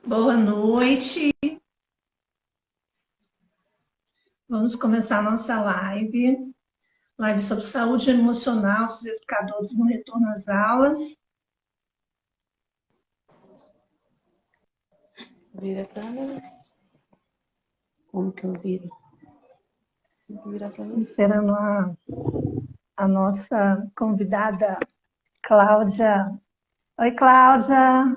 Boa noite. Vamos começar a nossa live sobre saúde emocional dos educadores no retorno às aulas. Vira a câmera. Como que eu viro? Tem que virar para você. Esperando a nossa convidada, Cláudia. Oi, Cláudia.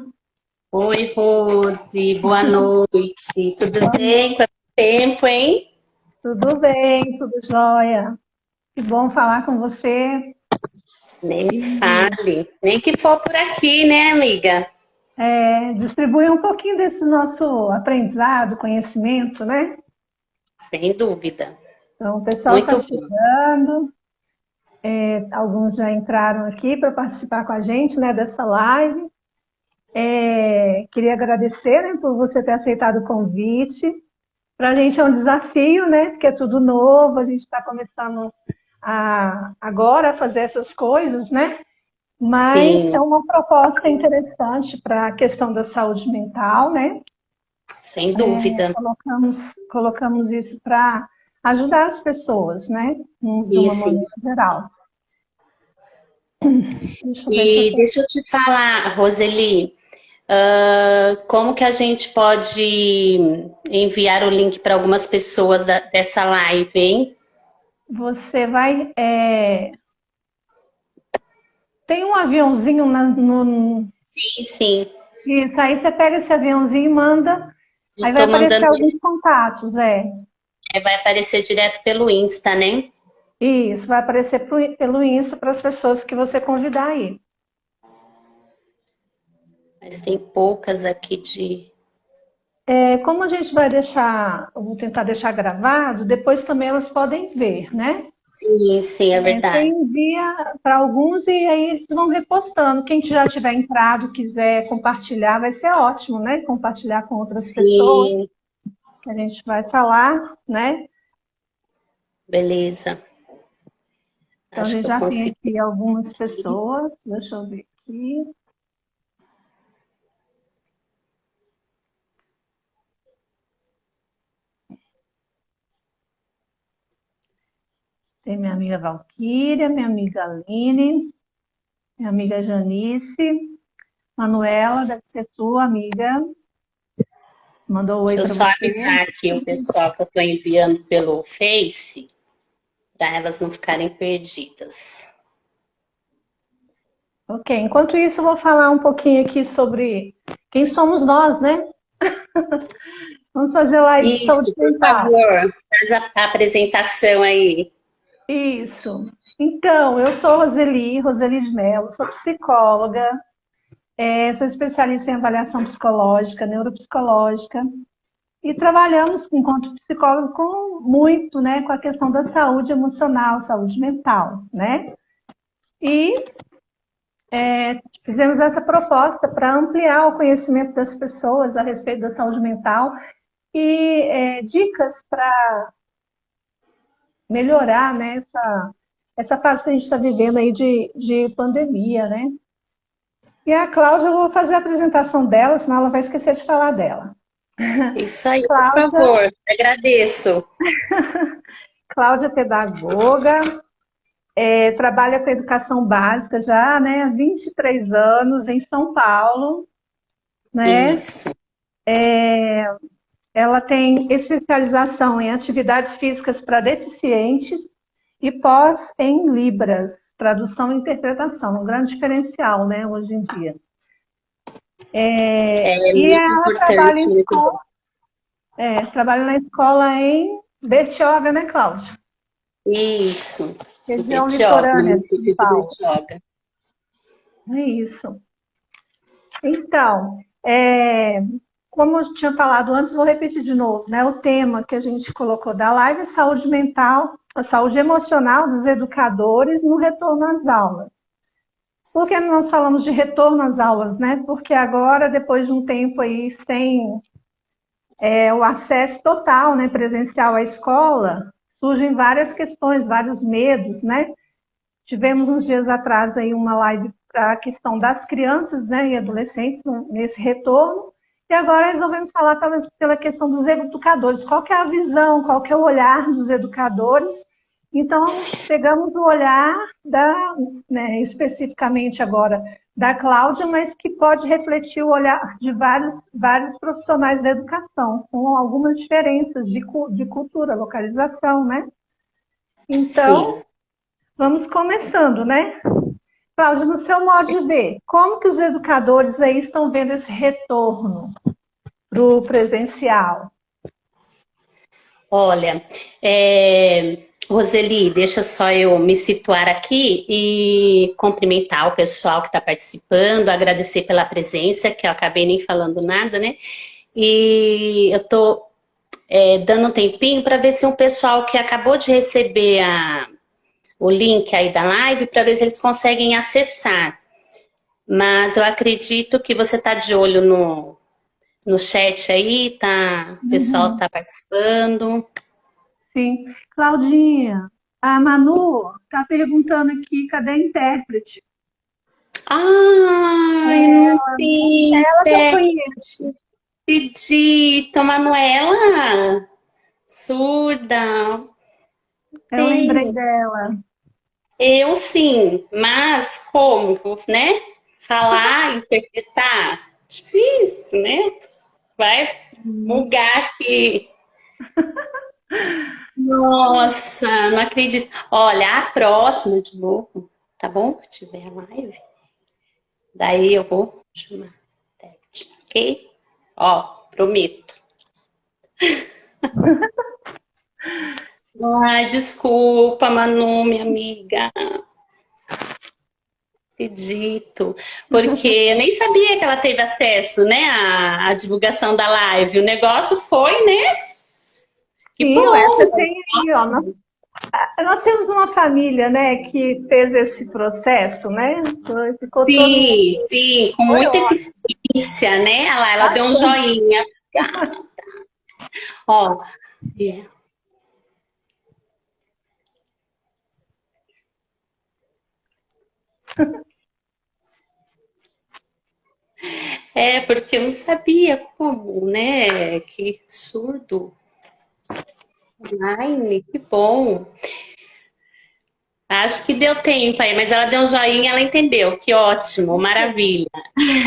Oi, Rose, boa noite. Tudo bem? Quanto tempo, hein? Tudo bem? Tudo jóia? Que bom falar com você. Nem me fale. Nem que for por aqui, né, amiga? Distribuir um pouquinho desse nosso aprendizado, conhecimento, né? Sem dúvida. Então, o pessoal está Muito bom. chegando. Alguns já entraram aqui para participar com a gente, né, dessa live. Queria agradecer, né, por você ter aceitado o convite. Para a gente é um desafio, né, porque é tudo novo, a gente está começando agora a fazer essas coisas, né? Mas é Sim, uma proposta interessante para a questão da saúde mental, né? sem dúvida. Colocamos isso para ajudar as pessoas, né? De Sim, uma sim. maneira geral. Deixa eu ver se eu E tô... deixa eu te falar, Roseli, como que a gente pode enviar o link para algumas pessoas dessa live, hein? Você vai. Tem um aviãozinho no. Sim, sim. Isso, aí você pega esse aviãozinho e manda. Aí Eu vai tô aparecer mandando, alguns contatos, vai aparecer direto pelo Insta, né? Isso, vai aparecer pelo Insta para as pessoas que você convidar aí. Mas tem poucas aqui de. Como a gente vai deixar, eu vou tentar deixar gravado, depois também elas podem ver, né? Sim, sim, é Você verdade. envia para alguns e aí eles vão repostando. Quem já tiver entrado, quiser compartilhar, vai ser ótimo, né? Compartilhar com outras pessoas Sim, que a gente vai falar, né? beleza. Então, a Acho gente que eu já tem consegui aqui algumas aqui. pessoas. Deixa eu ver aqui. Tem minha amiga Valquíria, minha amiga Aline, minha amiga Janice, Manuela, deve ser sua amiga. Mandou um oi Deixa eu para só você. avisar aqui o pessoal que eu estou enviando pelo Face, para elas não ficarem perdidas. Ok, enquanto isso, eu vou falar um pouquinho aqui sobre quem somos nós, né? Vamos fazer live de saúde Isso, por mental. favor, faz a apresentação aí. Isso. Então, eu sou Roseli de Mello, sou psicóloga, sou especialista em avaliação psicológica, neuropsicológica, e trabalhamos, enquanto psicólogo, muito, né, com a questão da saúde emocional, saúde mental, né? E fizemos essa proposta para ampliar o conhecimento das pessoas a respeito da saúde mental e dicas para melhorar, né, essa fase que a gente está vivendo aí de pandemia, né? E a Cláudia, eu vou fazer a apresentação dela, senão ela vai esquecer de falar dela. Isso aí, por Cláudia, favor, agradeço. Cláudia é pedagoga, trabalha com educação básica já, né, há 23 anos em São Paulo, né? Isso. Ela tem especialização em atividades físicas para deficientes e pós em Libras, tradução e interpretação, um grande diferencial, né, hoje em dia. É E muito ela trabalha em importante, muito bom. escola, trabalha na escola em Bertioga, né, Cláudia? Isso, em Região Petioga, no litorânea de São município de Paulo. Petioga. É isso. Então, como eu tinha falado antes, vou repetir de novo, né? O tema que a gente colocou da live é saúde mental, a saúde emocional dos educadores no retorno às aulas. Por que nós falamos de retorno às aulas, né? Porque agora, depois de um tempo aí sem o acesso total, né, presencial à escola, surgem várias questões, vários medos, né? Tivemos uns dias atrás aí uma live para a questão das crianças, né, e adolescentes nesse retorno, E agora resolvemos falar talvez pela questão dos educadores. Qual que é a visão, qual que é o olhar dos educadores? Então, pegamos o olhar né, especificamente agora da Cláudia, mas que pode refletir o olhar de vários profissionais da educação, com algumas diferenças de cultura, localização, né? Então, Sim. vamos começando, né? Cláudia, no seu modo de ver, como que os educadores aí estão vendo esse retorno para o presencial? Olha, Roseli, deixa só eu me situar aqui e cumprimentar o pessoal que está participando, agradecer pela presença, que eu acabei nem falando nada, né? E eu tô dando um tempinho para ver se um pessoal que acabou de receber o link aí da live, para ver se eles conseguem acessar. Mas eu acredito que você está de olho no chat aí, tá? O pessoal está participando. Sim. Claudinha, a Manu está perguntando aqui, cadê a intérprete? Ai, não tem Ela que eu conheço. intérprete. Acredito, Manuela, surda, Eu lembrei tem. dela. Eu sim, mas como, né? Falar, interpretar, difícil, né? Vai bugar aqui. Nossa, não acredito. Olha, a próxima de novo, tá bom? Que tiver live, daí eu vou chamar, ok? Ó, prometo. Ai, desculpa, Manu, minha amiga. Acredito. Porque eu nem sabia que ela teve acesso, né, à divulgação da live. O negócio foi, né? Que Sim, bom. essa tem aí, ó. Nós temos uma família, né, que fez esse processo, né? Ficou todo mundo. Sim, sim, com Foi muita ótimo. eficiência, né? Olha lá, ela deu um joinha. Ó, é. Porque eu não sabia como, né? Que surdo. Online, que bom. Acho que deu tempo aí, mas ela deu um joinha, ela entendeu. Que ótimo, maravilha.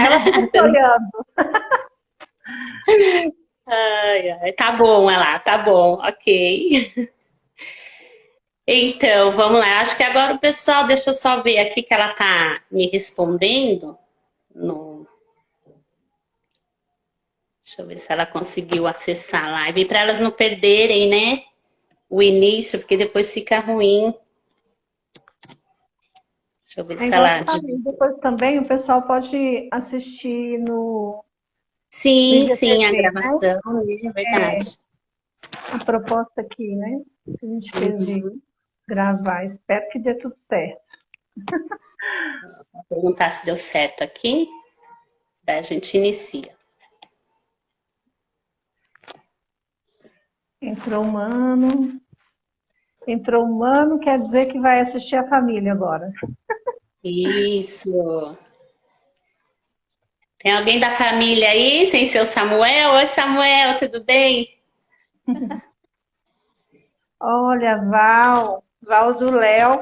Ela fica te olhando. Ai, ai, tá bom, ela, tá bom, ok. Então, vamos lá. Acho que agora o pessoal, deixa eu só ver aqui que ela tá me respondendo. No... Deixa eu ver se ela conseguiu acessar a live, para elas não perderem, né? O início, porque depois fica ruim. Deixa eu ver É se igual eu ela. te falei, depois também o pessoal pode assistir no Sim, sim, a IGTV, né? gravação, né? É verdade. A proposta aqui, né? Que a gente fez de Uhum. gravar. Espero que dê tudo certo. Vou perguntar se deu certo aqui. Daí a gente inicia. Entrou humano. Entrou humano, quer dizer que vai assistir a família agora. Isso. Tem alguém da família aí, sem ser o Samuel? Oi, Samuel, tudo bem? Olha, Val do Léo,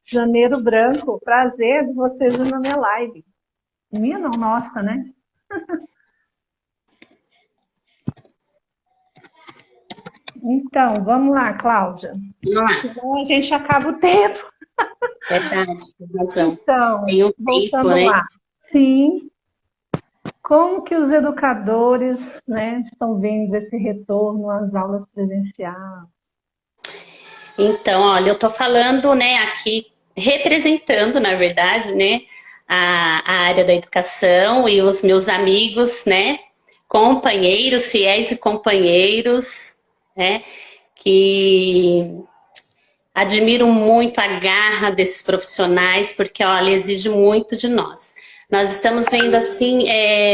Janeiro Branco, prazer de vocês na minha live. Minha não, nossa, né? Então, vamos lá, Cláudia. Vamos lá. Senão a gente acaba o tempo. Verdade, tem razão. Então, Tem um tempo, voltando né? lá. Sim, como que os educadores, né, estão vendo esse retorno às aulas presenciais? Então, olha, eu tô falando, né, aqui, representando, na verdade, né, a área da educação e os meus amigos, né, companheiros, fiéis e companheiros, né, que admiro muito a garra desses profissionais, porque, olha, exige muito de nós. Nós estamos vendo, assim,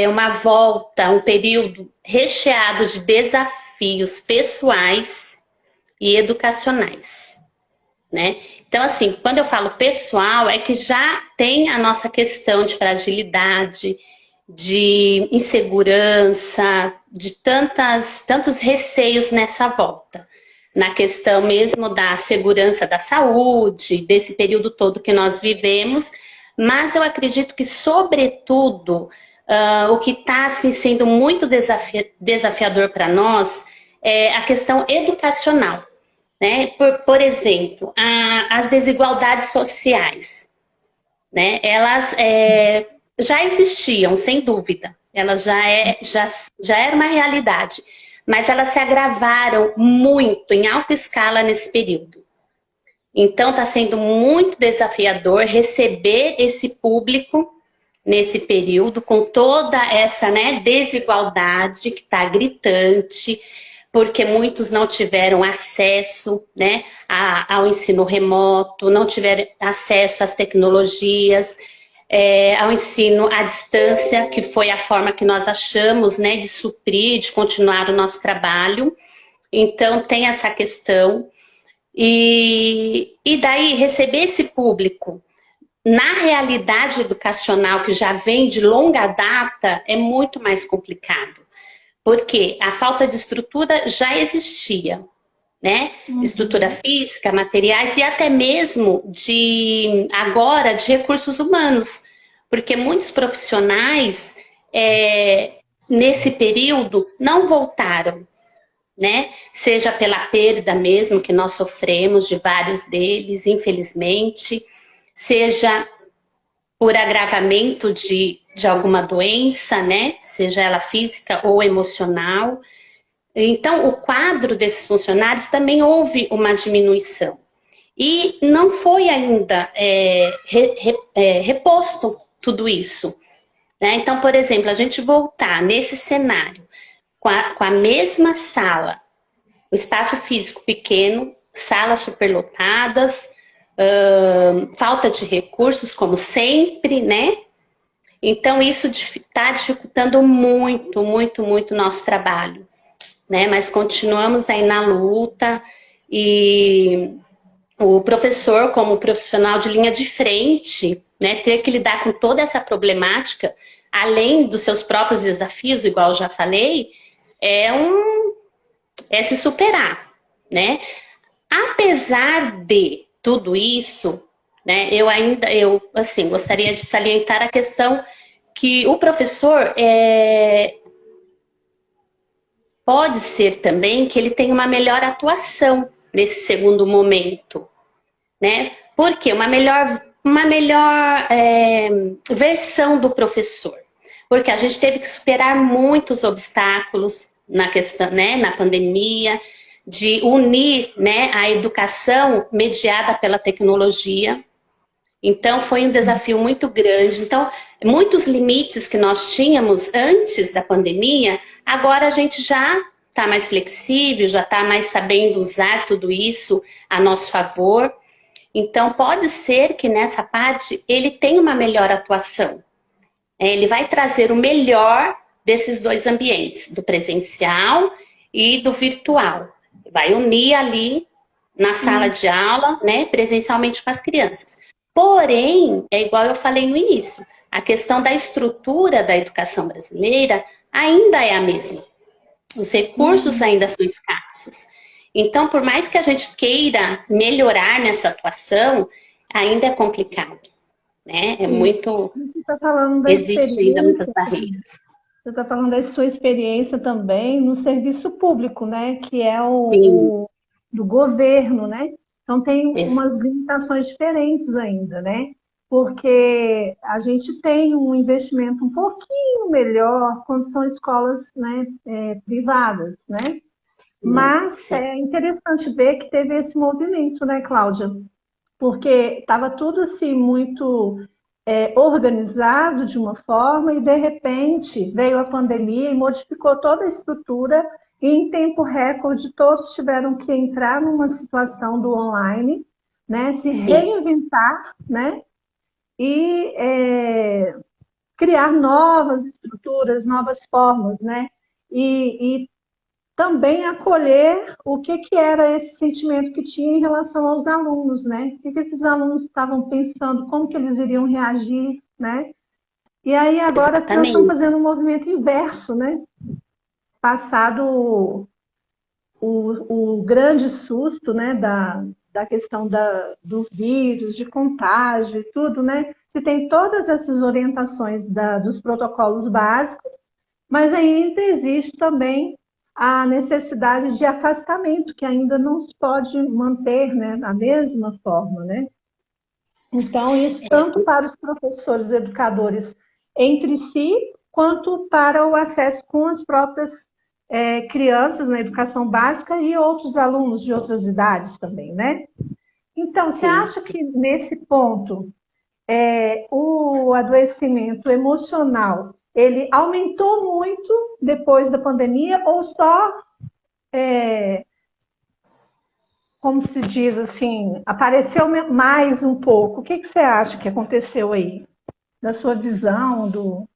uma volta, um período recheado de desafios pessoais e educacionais, né? Então, assim, quando eu falo pessoal, é que já tem a nossa questão de fragilidade, de insegurança, de tantos receios nessa volta. Na questão mesmo da segurança da saúde, desse período todo que nós vivemos, mas eu acredito que, sobretudo, o que está assim, sendo muito desafiador para nós é a questão educacional. Né? Por exemplo, as desigualdades sociais, né? Elas já existiam, sem dúvida, elas já era uma realidade, mas elas se agravaram muito, em alta escala, nesse período. Então, está sendo muito desafiador receber esse público nesse período, com toda essa, né, desigualdade que está gritante, porque muitos não tiveram acesso, né, ao ensino remoto, não tiveram acesso às tecnologias, ao ensino à distância, que foi a forma que nós achamos, né, de suprir, de continuar o nosso trabalho. Então, tem essa questão. E daí, receber esse público na realidade educacional que já vem de longa data é muito mais complicado, porque a falta de estrutura já existia, né? Estrutura física, materiais e até mesmo de recursos humanos, porque muitos profissionais nesse período não voltaram, né? Seja pela perda mesmo que nós sofremos de vários deles, infelizmente, seja por agravamento de alguma doença, né? Seja ela física ou emocional. Então, o quadro desses funcionários também houve uma diminuição. E não foi ainda reposto tudo isso. Né? Então, por exemplo, a gente voltar nesse cenário com a mesma sala, o espaço físico pequeno, salas superlotadas, falta de recursos, como sempre, né? Então, isso está dificultando muito, muito, muito o nosso trabalho, né? Mas continuamos aí na luta e o professor, como profissional de linha de frente, né, ter que lidar com toda essa problemática, além dos seus próprios desafios, igual eu já falei, é se superar, né? Apesar de tudo isso, né, eu assim, gostaria de salientar a questão que o professor pode ser também que ele tenha uma melhor atuação nesse segundo momento, né? Porque uma melhor versão do professor, porque a gente teve que superar muitos obstáculos na questão, né, na pandemia, de unir, né, a educação mediada pela tecnologia. Então, foi um desafio muito grande. Então, muitos limites que nós tínhamos antes da pandemia, agora a gente já está mais flexível, já está mais sabendo usar tudo isso a nosso favor. Então, pode ser que nessa parte ele tenha uma melhor atuação. Ele vai trazer o melhor desses dois ambientes, do presencial e do virtual. Vai unir ali na sala de aula, né, presencialmente com as crianças. Porém, é igual eu falei no início, a questão da estrutura da educação brasileira ainda é a mesma. Os recursos ainda são escassos. Então, por mais que a gente queira melhorar nessa atuação, ainda é complicado, né? É muito... Você está falando da Existe ainda muitas experiência, barreiras. você está falando da sua experiência também no serviço público, né? Que é Sim, do governo, né? Então tem ex- umas limitações diferentes ainda, né? Porque a gente tem um investimento um pouquinho melhor quando são escolas, né, privadas, né? sim, Mas sim. é interessante ver que teve esse movimento, né, Cláudia? Porque estava tudo assim muito organizado de uma forma e de repente veio a pandemia e modificou toda a estrutura e em tempo recorde todos tiveram que entrar numa situação do online, né, se Sim. reinventar, né, e criar novas estruturas, novas formas, né, e também acolher o que era esse sentimento que tinha em relação aos alunos, né? O que esses alunos estavam pensando, como que eles iriam reagir, né? E aí agora as crianças estão Exatamente. fazendo um movimento inverso, né? Passado o grande susto, né, da questão do vírus, de contágio e tudo, né? Se tem todas essas orientações dos protocolos básicos, mas ainda existe também a necessidade de afastamento, que ainda não se pode manter, né, da mesma forma, né? Então, isso tanto para os professores educadores entre si, quanto para o acesso com as próprias crianças na educação básica e outros alunos de outras idades também, né? Então, você Sim. acha que nesse ponto o adoecimento emocional ele aumentou muito depois da pandemia ou só, como se diz assim, apareceu mais um pouco? O que, que você acha que aconteceu aí? Da sua visão, do...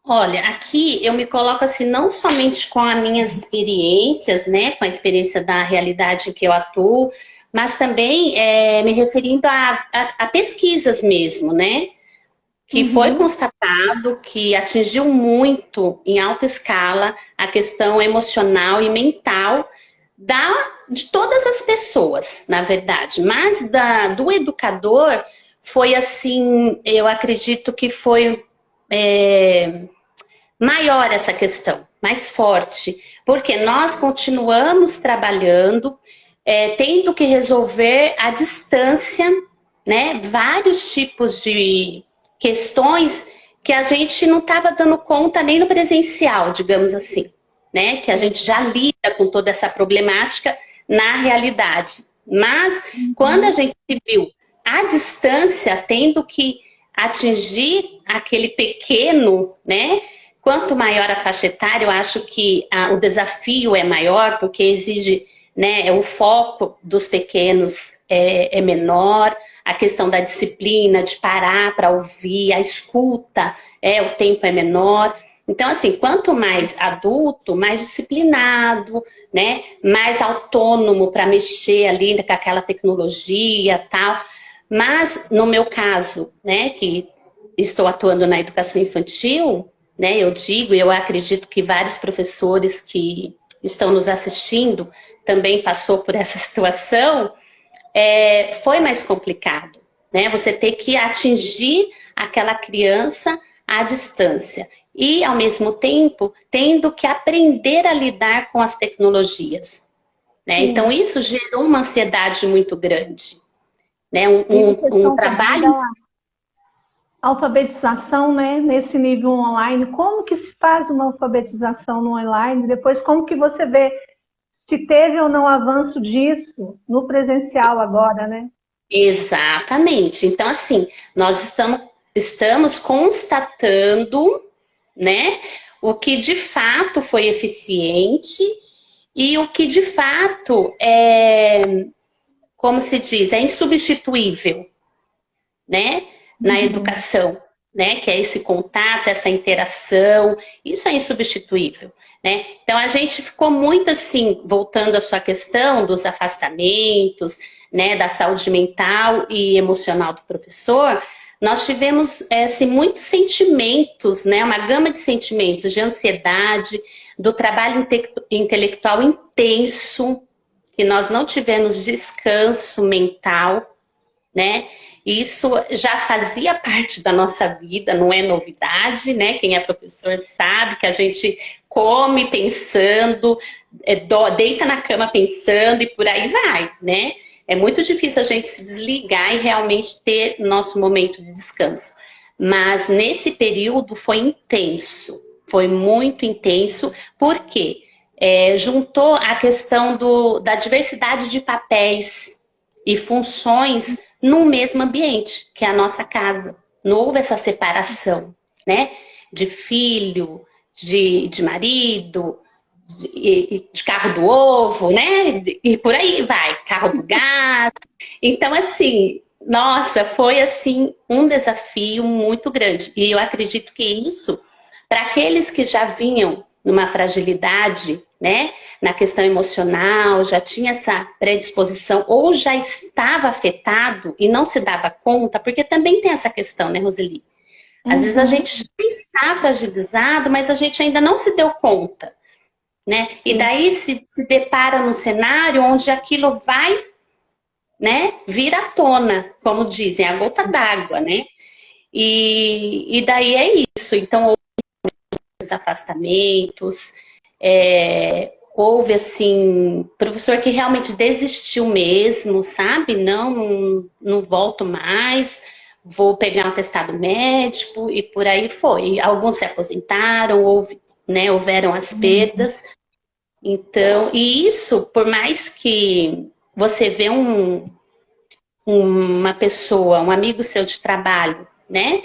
Olha, aqui eu me coloco assim, não somente com as minhas experiências, né, com a experiência da realidade em que eu atuo, mas também me referindo a pesquisas mesmo, né, que foi Uhum, constatado que atingiu muito, em alta escala, a questão emocional e mental de todas as pessoas, na verdade, mas do educador foi assim, eu acredito que foi maior essa questão, mais forte, porque nós continuamos trabalhando, tendo que resolver à distância, né, vários tipos de questões que a gente não estava dando conta nem no presencial, digamos assim, né, que a gente já lida com toda essa problemática na realidade. Mas quando a uhum. gente se viu à distância, tendo que atingir aquele pequeno, né? Quanto maior a faixa etária, eu acho que o desafio é maior, porque exige, né, o foco dos pequenos é menor, a questão da disciplina, de parar para ouvir, a escuta, o tempo é menor. Então, assim, quanto mais adulto, mais disciplinado, né, mais autônomo para mexer ali com aquela tecnologia, tal. Mas, no meu caso, né, que estou atuando na educação infantil, né, eu digo, eu acredito que vários professores que estão nos assistindo também passou por essa situação, foi mais complicado, né? Você ter que atingir aquela criança à distância e, ao mesmo tempo, tendo que aprender a lidar com as tecnologias, né? Então, Sim. isso gerou uma ansiedade muito grande, né? E a Um questão também trabalho. da alfabetização, né, nesse nível online, como que se faz uma alfabetização no online? Depois, como que você vê se teve ou não avanço disso no presencial agora, né? Exatamente. Então, assim, nós estamos constatando, né, o que de fato foi eficiente e o que de fato como se diz, é insubstituível, né, na Uhum. educação, né, que é esse contato, essa interação, isso é insubstituível, né? Então a gente ficou muito assim, voltando à sua questão dos afastamentos, né, da saúde mental e emocional do professor, nós tivemos assim, muitos sentimentos, né, uma gama de sentimentos de ansiedade, do trabalho intelectual intenso, que nós não tivemos descanso mental, né? Isso já fazia parte da nossa vida, não é novidade, né? Quem é professor sabe que a gente come pensando, deita na cama pensando e por aí vai, né? É muito difícil a gente se desligar e realmente ter nosso momento de descanso. Mas nesse período foi intenso, foi muito intenso, porque juntou a questão da diversidade de papéis e funções no mesmo ambiente, que é a nossa casa. Não houve essa separação, né? De filho, de marido, de carro do ovo, né? E por aí vai, carro do gás. Então, assim, nossa, foi assim um desafio muito grande. E eu acredito que isso, para aqueles que já vinham numa fragilidade, né, na questão emocional, já tinha essa predisposição ou já estava afetado e não se dava conta, porque também tem essa questão, né, Roseli? Às vezes a Uhum. gente já está fragilizado, mas a gente ainda não se deu conta, né? E Sim. daí se depara num cenário onde aquilo vai, né, vir à tona, como dizem, a gota d'água, né? E daí é isso. Então, houve os afastamentos, houve, assim, professor que realmente desistiu mesmo, sabe? Não volto mais, vou pegar um atestado médico e por aí foi. Alguns se aposentaram, né, houveram as Uhum. perdas. Então, e isso, por mais que você vê uma pessoa, um amigo seu de trabalho, né?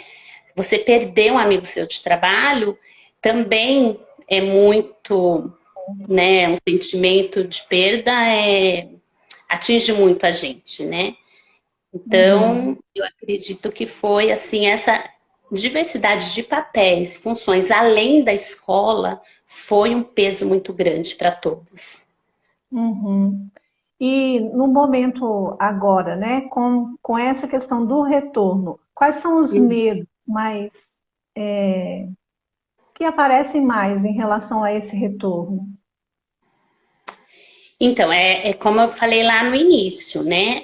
Você perder um amigo seu de trabalho também é muito, né? Um sentimento de perda atinge muito a gente, né? Uhum. Então, eu acredito que foi assim essa diversidade de papéis e funções além da escola foi um peso muito grande para todos. Uhum. E no momento agora, né, com essa questão do retorno, quais são os medos mais que aparecem mais em relação a esse retorno? Então, é como eu falei lá no início, né?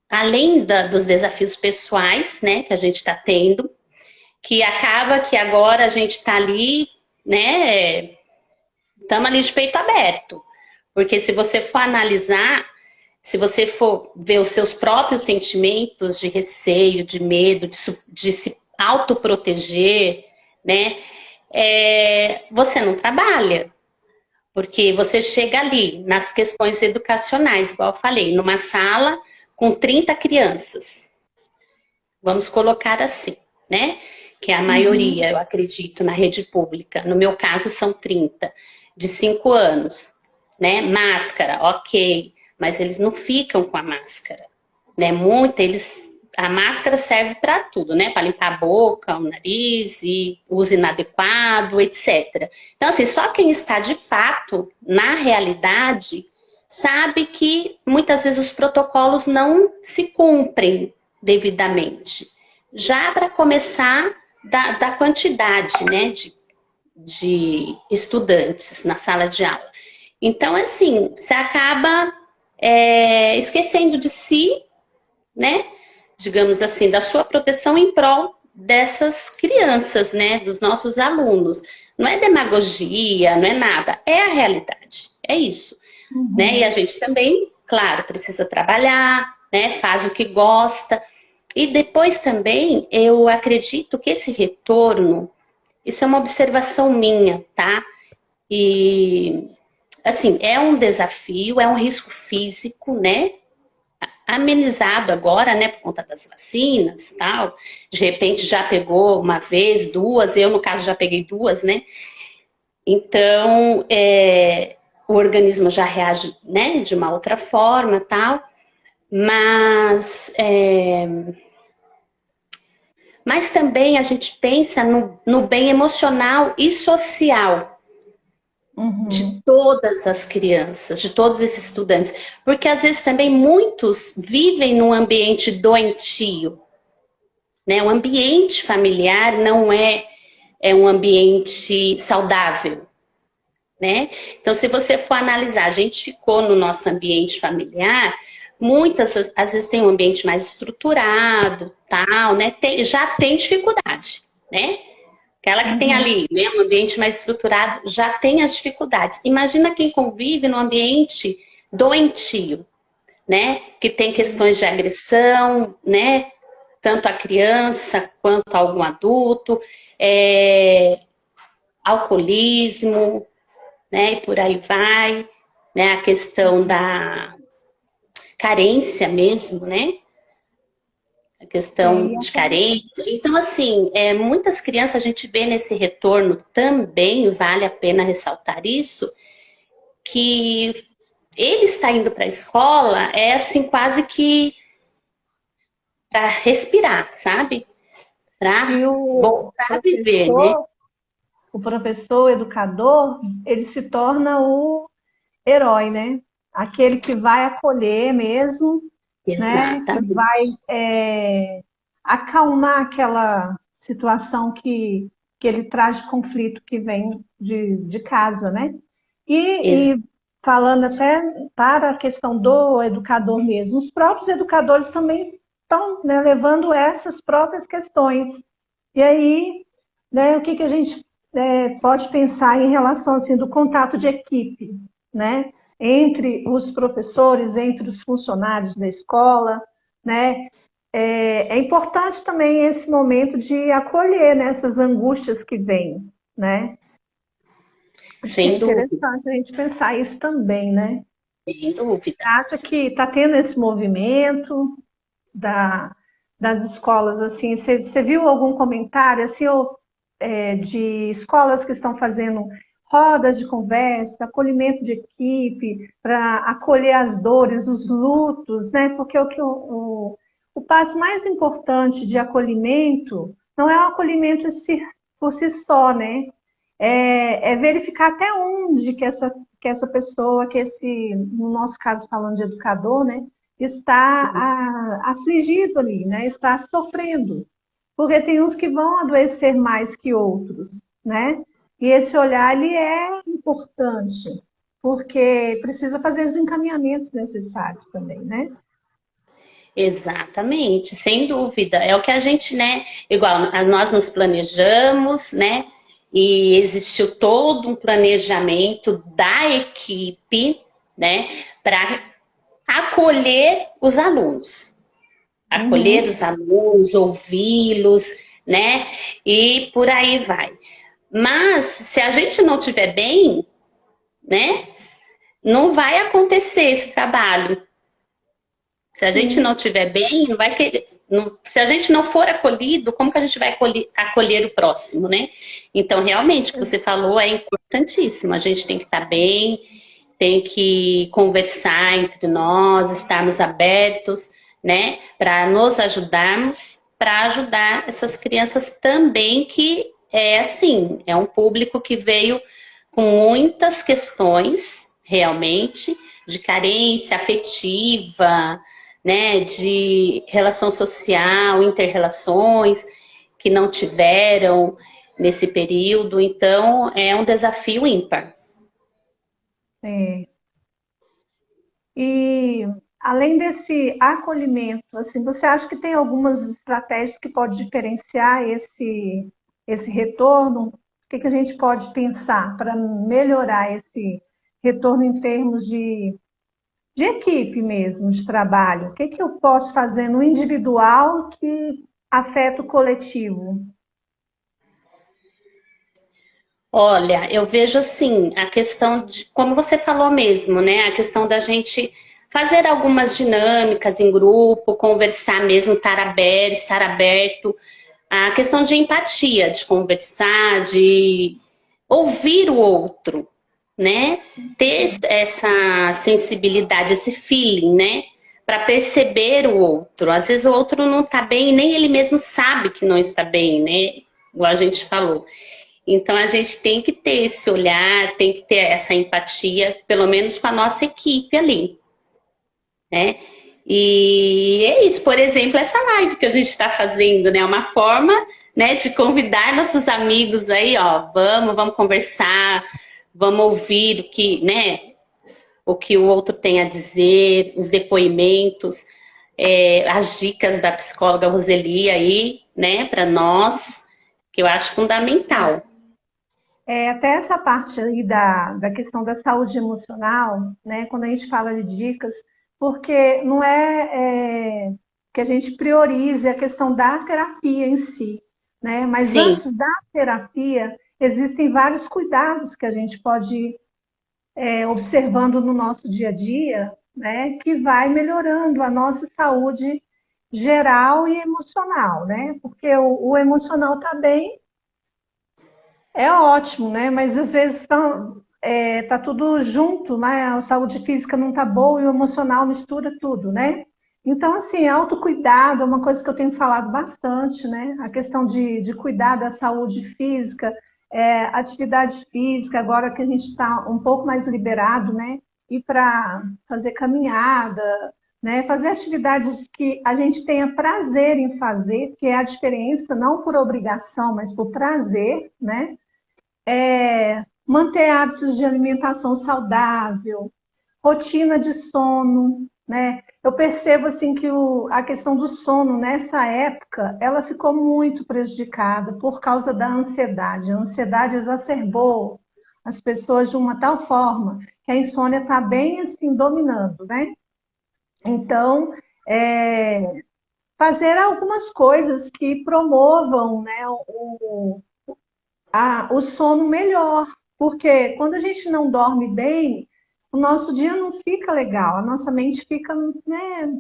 Além dos desafios pessoais, né, que a gente está tendo, que acaba que agora a gente está ali, né, estamos ali de peito aberto. Porque se você for analisar, se você for ver os seus próprios sentimentos de receio, de medo, de se autoproteger, né, você não trabalha. Porque você chega ali nas questões educacionais, igual eu falei, numa sala com 30 crianças. Vamos colocar assim, né? Que é a Uhum. maioria, eu acredito, na rede pública. No meu caso, são 30, de 5 anos, né? Máscara, ok, mas eles não ficam com a máscara, né? A máscara serve para tudo, né? Para limpar a boca, o nariz e uso inadequado, etc. Então, assim, só quem está de fato na realidade sabe que muitas vezes os protocolos não se cumprem devidamente. Já para começar da quantidade, né, de estudantes na sala de aula. Então, assim, você acaba esquecendo de si, né, digamos assim, da sua proteção em prol dessas crianças, né, dos nossos alunos. Não é demagogia, não é nada, é a realidade, é isso, né? E a Uhum. gente também, claro, precisa trabalhar, né? Faz o que gosta. E depois também eu acredito que esse retorno, isso é uma observação minha, tá? E assim, é um desafio, é um risco físico, né? Amenizado agora, né, por conta das vacinas, tal. De repente já pegou uma vez, duas, eu no caso já peguei duas, né? Então, o organismo já reage, né, de uma outra forma, tal. Mas, mas também a gente pensa no bem emocional e social de Uhum. todas as crianças, de todos esses estudantes, porque às vezes também muitos vivem num ambiente doentio, né? O ambiente familiar não é um ambiente saudável, né? Então, se você for analisar, a gente ficou no nosso ambiente familiar, muitas às vezes tem um ambiente mais estruturado, tal, né? Já tem dificuldade, né? Aquela que tem Uhum. ali, né, um ambiente mais estruturado, já tem as dificuldades. Imagina quem convive num ambiente doentio, né? Que tem questões de agressão, né? Tanto a criança quanto algum adulto, alcoolismo, né? E por aí vai, né? A questão da carência mesmo, né? A questão E de carência. Então, assim, muitas crianças a gente vê nesse retorno também, vale a pena ressaltar isso, que ele está indo para a escola é assim quase que para respirar, sabe? Para e voltar a viver, né? o professor, o educador, ele se torna o herói, né? Aquele que vai acolher mesmo, né? Que vai Exatamente. acalmar aquela situação que ele traz de conflito que vem de casa, né? E falando até para a questão do educador mesmo, os próprios educadores também estão, né, levando essas próprias questões. E aí, né, o que a gente pode pensar em relação assim, do contato de equipe, né? Entre os professores, entre os funcionários da escola, né? É importante também esse momento de acolher, né, essas angústias que vêm, né? Acho que é Sem dúvida, interessante a gente pensar isso também, né? sem dúvida. Você acha que está tendo esse movimento das escolas, assim, você viu algum comentário, assim, de escolas que estão fazendo rodas de conversa, acolhimento de equipe, para acolher as dores, os lutos, né? Porque o passo mais importante de acolhimento não é o acolhimento por si só, né? É verificar até onde que essa pessoa, no nosso caso falando de educador, né, está afligido ali, né, está sofrendo. Porque tem uns que vão adoecer mais que outros, né? E esse olhar, ele é importante, porque precisa fazer os encaminhamentos necessários também, né? Exatamente, sem dúvida. É o que a gente, né? Igual nós nos planejamos, né? E existiu todo um planejamento da equipe, né? Para acolher os alunos. Acolher Uhum. os alunos, ouvi-los, né? E por aí vai. Mas se a gente não tiver bem, né? Não vai acontecer esse trabalho. Se a gente Sim. não estiver bem, não vai querer. Se a gente não for acolhido, como que a gente vai acolher o próximo, né? Então, realmente, o que você falou é importantíssimo. A gente tem que estar bem, tem que conversar entre nós, estarmos abertos, né? Para nos ajudarmos, para ajudar essas crianças também, que é assim, é um público que veio com muitas questões, realmente, de carência afetiva, né, de relação social, interrelações que não tiveram nesse período, então é um desafio ímpar. É. E além desse acolhimento, assim, você acha que tem algumas estratégias que pode diferenciar esse retorno? O que a gente pode pensar para melhorar esse retorno em termos de equipe mesmo, de trabalho? O que eu posso fazer no individual que afeta o coletivo? Olha, eu vejo assim, a questão de, como você falou mesmo, né? A questão da gente fazer algumas dinâmicas em grupo, conversar mesmo, estar aberto. A questão de empatia, de conversar, de ouvir o outro, né? Ter essa sensibilidade, esse feeling, né? Para perceber o outro. Às vezes o outro não está bem, nem ele mesmo sabe que não está bem, né? Igual a gente falou. Então a gente tem que ter esse olhar, tem que ter essa empatia, pelo menos com a nossa equipe ali, né? E é isso, por exemplo, essa live que a gente está fazendo, né? Uma forma, né, de convidar nossos amigos aí, ó, vamos conversar, vamos ouvir o que, né, o que o outro tem a dizer, os depoimentos, as dicas da psicóloga Roseli aí, né, para nós, que eu acho fundamental. Até essa parte aí da questão da saúde emocional, né, quando a gente fala de dicas, porque não que a gente priorize a questão da terapia em si, né, mas Sim, antes da terapia, existem vários cuidados que a gente pode ir observando no nosso dia a dia, né, que vai melhorando a nossa saúde geral e emocional, né, porque o emocional está bem, é ótimo, né? Mas às vezes tá tudo junto, né? A saúde física não tá boa e o emocional mistura tudo, né? Então, assim, autocuidado é uma coisa que eu tenho falado bastante, né? A questão de cuidar da saúde física, atividade física, agora que a gente está um pouco mais liberado, né? Ir para fazer caminhada, né? Fazer atividades que a gente tenha prazer em fazer, que é a diferença, não por obrigação, mas por prazer, né? Manter hábitos de alimentação saudável, rotina de sono, né? Eu percebo assim que a questão do sono nessa época, ela ficou muito prejudicada por causa da ansiedade. A ansiedade exacerbou as pessoas de uma tal forma que a insônia está bem assim dominando, né? Então, fazer algumas coisas que promovam, né, o sono melhor, porque quando a gente não dorme bem, o nosso dia não fica legal, a nossa mente fica, né,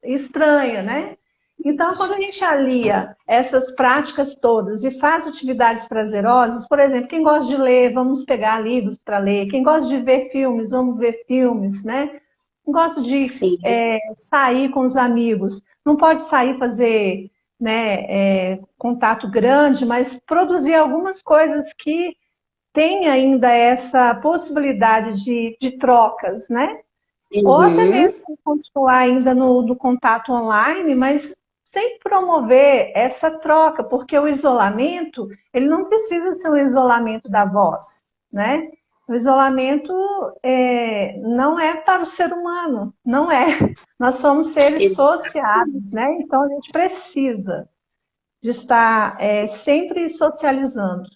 estranha, né? Então, quando a gente alia essas práticas todas e faz atividades prazerosas, por exemplo, quem gosta de ler, vamos pegar livros para ler. Quem gosta de ver filmes, vamos ver filmes, né? Quem gosta de Sim. sair com os amigos, não pode sair fazer, né, contato grande, mas produzir algumas coisas que tem ainda essa possibilidade de trocas, né? Ou até Uhum. mesmo continuar ainda no contato online, mas sem promover essa troca, porque o isolamento, ele não precisa ser um isolamento da voz, né? O isolamento não é para o ser humano, não é. Nós somos seres sociáveis, né? Então a gente precisa de estar sempre socializando.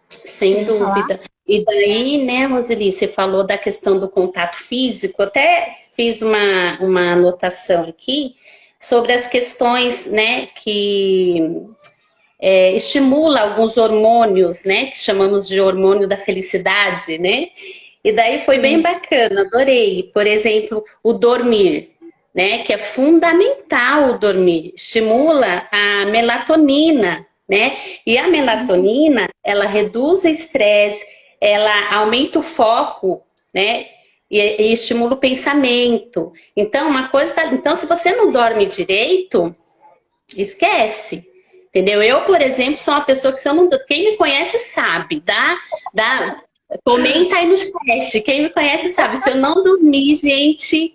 Você Sem ia falar? dúvida. E daí, né, Roseli, você falou da questão do contato físico, eu até fiz uma anotação aqui sobre as questões, né, que estimula alguns hormônios, né, que chamamos de hormônio da felicidade, né? E daí foi bem Sim. bacana, adorei. Por exemplo, o dormir, né, que é fundamental o dormir, estimula a melatonina, né? E a melatonina, ela reduz o estresse, ela aumenta o foco, né? E estimula o pensamento. Então, uma coisa, então se você não dorme direito, esquece. Entendeu? Eu, por exemplo, sou uma pessoa que se eu não, quem me conhece sabe, comenta aí no chat. Quem me conhece sabe, se eu não dormir, gente,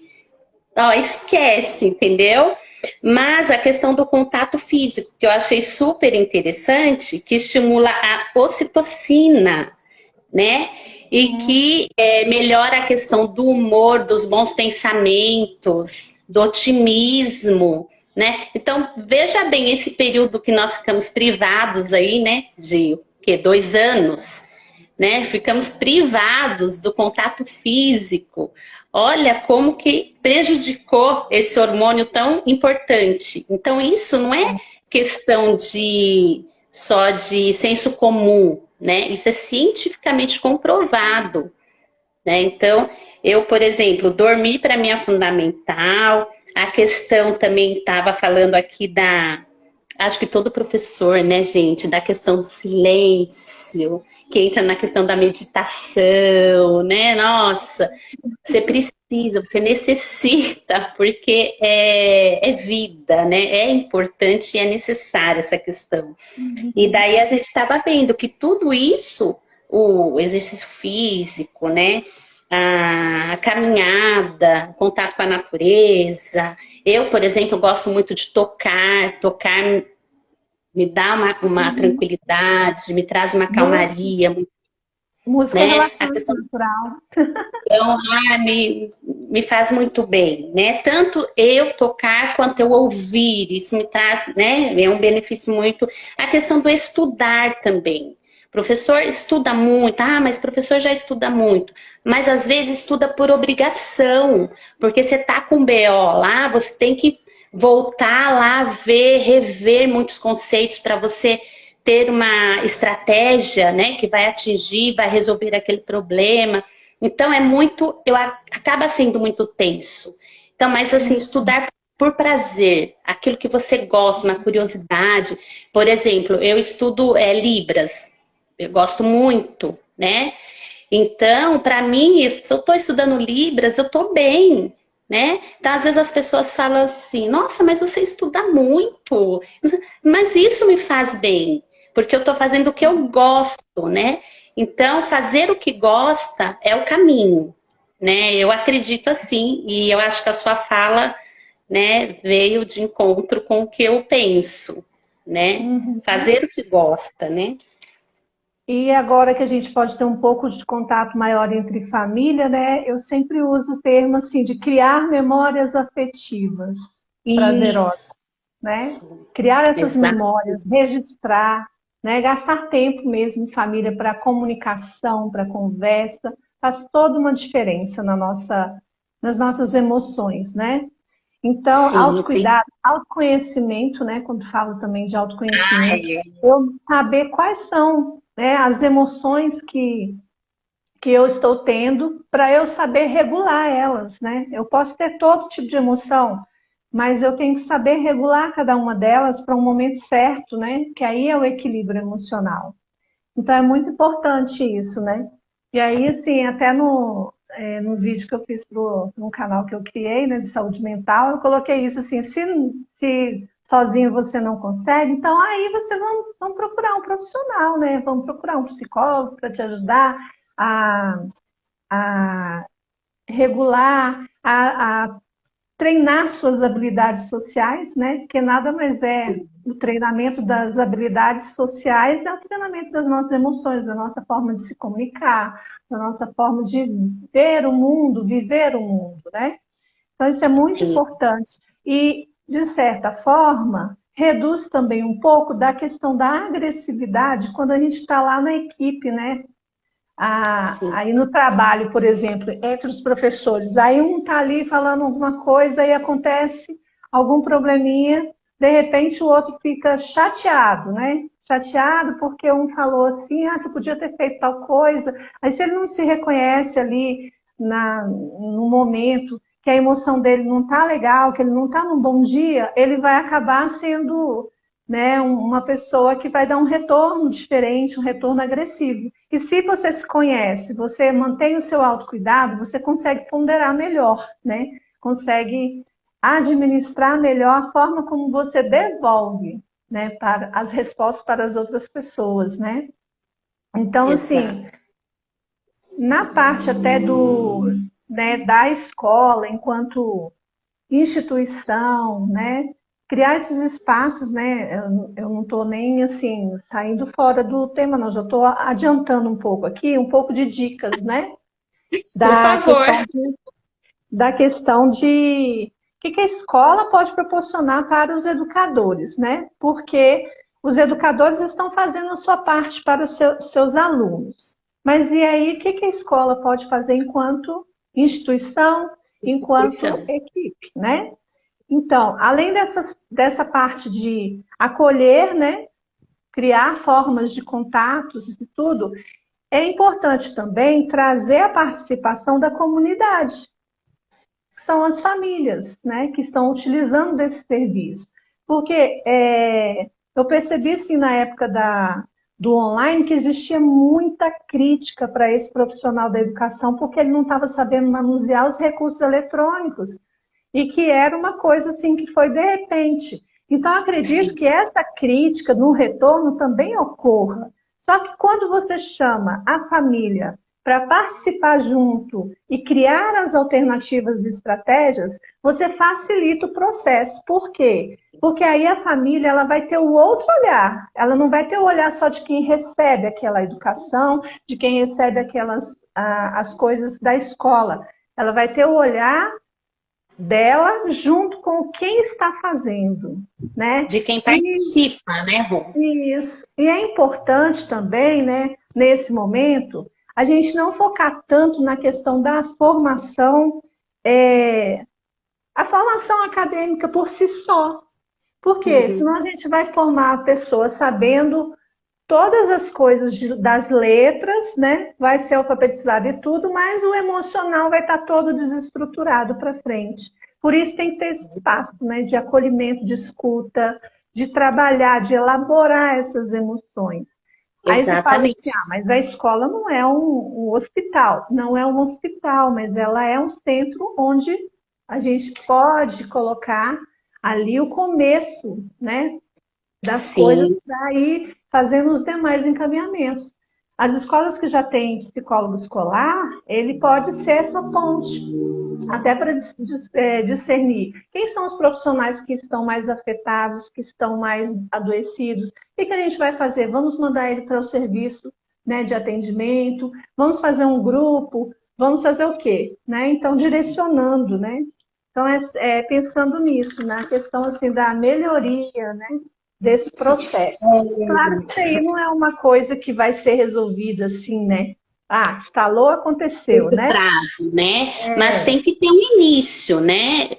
ó, esquece, entendeu? Mas a questão do contato físico, que eu achei super interessante, que estimula a ocitocina, né? E que melhora a questão do humor, dos bons pensamentos, do otimismo, né? Então, veja bem, esse período que nós ficamos privados aí, né? De o quê? 2 anos, né? Ficamos privados do contato físico. Olha como que prejudicou esse hormônio tão importante. Então, isso não é questão de só de senso comum, né? Isso é cientificamente comprovado, né? Então, eu, por exemplo, dormir para mim é fundamental. A questão também estava falando aqui acho que todo professor, né, gente, da questão do silêncio, que entra na questão da meditação, né? Nossa, você precisa, você necessita, porque é vida, né? É importante e é necessária essa questão. E Uhum. daí a gente estava vendo que tudo isso, o exercício físico, né? A caminhada, contato com a natureza. Eu, por exemplo, gosto muito de tocar. Tocar me dá uma Uhum. tranquilidade, me traz uma Música, calmaria, música é né? A relaxante questão natural. me faz muito bem, né? Tanto eu tocar quanto eu ouvir, isso me traz, né? É um benefício muito. A questão do estudar também. Professor estuda muito, mas professor já estuda muito, mas às vezes estuda por obrigação, porque você tá com BO lá, você tem que voltar lá, ver, rever muitos conceitos para você ter uma estratégia, né, que vai atingir, vai resolver aquele problema. Então é muito, acaba sendo muito tenso. Então, mas assim, estudar por prazer, aquilo que você gosta, uma curiosidade. Por exemplo, eu estudo Libras, eu gosto muito, né? Então, para mim, se eu estou estudando Libras, eu estou bem, né? Então, às vezes as pessoas falam assim: nossa, mas você estuda muito, mas isso me faz bem, porque eu estou fazendo o que eu gosto, né? Então, fazer o que gosta é o caminho. né? Eu acredito assim, e eu acho que a sua fala, né, veio de encontro com o que eu penso, né? Uhum. Fazer o que gosta, né? E agora que a gente pode ter um pouco de contato maior entre família, né? Eu sempre uso o termo assim de criar memórias afetivas prazerosas, né? Isso, Criar essas exato. memórias, registrar, né? Gastar tempo mesmo em família para comunicação, para conversa, faz toda uma diferença nas nossas emoções, né? Então, Sim, sim. autocuidado, autoconhecimento, né? Quando falo também de autoconhecimento, Ai, eu saber quais são, né, as emoções que eu estou tendo para eu saber regular elas, né? Eu posso ter todo tipo de emoção, mas eu tenho que saber regular cada uma delas para um momento certo, né? Que aí é o equilíbrio emocional. Então é muito importante isso, né? E aí, assim, até no vídeo que eu fiz no canal que eu criei, né, de saúde mental, eu coloquei isso assim, se sozinho você não consegue, então aí você vamos procurar um profissional, né? Vamos procurar um psicólogo para te ajudar a, a regular, a treinar suas habilidades sociais, né? Que nada mais é o treinamento das habilidades sociais, é o treinamento das nossas emoções, da nossa forma de se comunicar, da nossa forma de ver o mundo, viver o mundo, né? Então isso é muito sim, importante e de certa forma reduz também um pouco da questão da agressividade quando a gente está lá na equipe, né? sim. Aí no trabalho, por exemplo, entre os professores, aí um está ali falando alguma coisa e acontece algum probleminha, de repente o outro fica chateado, né? Chateado porque um falou assim, ah, você podia ter feito tal coisa. Aí se ele não se reconhece ali no momento que a emoção dele não está legal, que ele não está num bom dia, ele vai acabar sendo, né, uma pessoa que vai dar um retorno diferente, um retorno agressivo. E se você se conhece, você mantém o seu autocuidado, você consegue ponderar melhor, né? Consegue administrar melhor a forma como você devolve, né, para as respostas para as outras pessoas, né? Então, Exato. assim, na parte até né, da escola, enquanto instituição, né? Criar esses espaços, né? Eu não estou nem assim saindo fora do tema, não. Já estou adiantando um pouco aqui, um pouco de dicas, né? Por Da favor. questão da questão de o que a escola pode proporcionar para os educadores, né? Porque os educadores estão fazendo a sua parte para os seus alunos. Mas e aí, o que a escola pode fazer enquanto instituição, enquanto Instituição. equipe, né? Então, além dessa parte de acolher, né, criar formas de contatos e tudo, é importante também trazer a participação da comunidade, que são as famílias, né, que estão utilizando desse serviço. Porque eu percebi, assim, na época do online, que existia muita crítica para esse profissional da educação, porque ele não estava sabendo manusear os recursos eletrônicos e que era uma coisa assim que foi de repente. Então, acredito que Sim. essa crítica no retorno também ocorra. Só que quando você chama a família para participar junto e criar as alternativas e estratégias, você facilita o processo. Por quê? Porque aí a família ela vai ter o outro olhar. Ela não vai ter o olhar só de quem recebe aquela educação, de quem recebe as coisas da escola. Ela vai ter o olhar dela junto com quem está fazendo, né? De quem E participa, né, Rô? isso. E é importante também, né, nesse momento, a gente não focar tanto na questão da formação, a formação acadêmica por si só. Por quê? Uhum. Senão a gente vai formar a pessoa sabendo todas as coisas das letras, né? Vai ser alfabetizado e tudo, mas o emocional vai estar todo desestruturado para frente. Por isso tem que ter esse espaço, né? De acolhimento, de escuta, de trabalhar, de elaborar essas emoções. Aí você fala assim, Exatamente. ah, mas a escola não é um hospital. Não é um hospital, mas ela é um centro onde a gente pode colocar ali o começo, né? Das coisas Sim, para ir fazendo os demais encaminhamentos. As escolas que já têm psicólogo escolar, ele pode ser essa ponte, até para discernir quem são os profissionais que estão mais afetados, que estão mais adoecidos. O que a gente vai fazer? Vamos mandar ele para o serviço, né, de atendimento, vamos fazer um grupo, vamos fazer o quê? Né? Então, direcionando, né? Então, pensando nisso, na questão assim, da melhoria, né, desse processo. Claro que isso aí não é uma coisa que vai ser resolvida assim, né? Ah, instalou, aconteceu, Curto né? prazo, né? Mas tem que ter um início, né?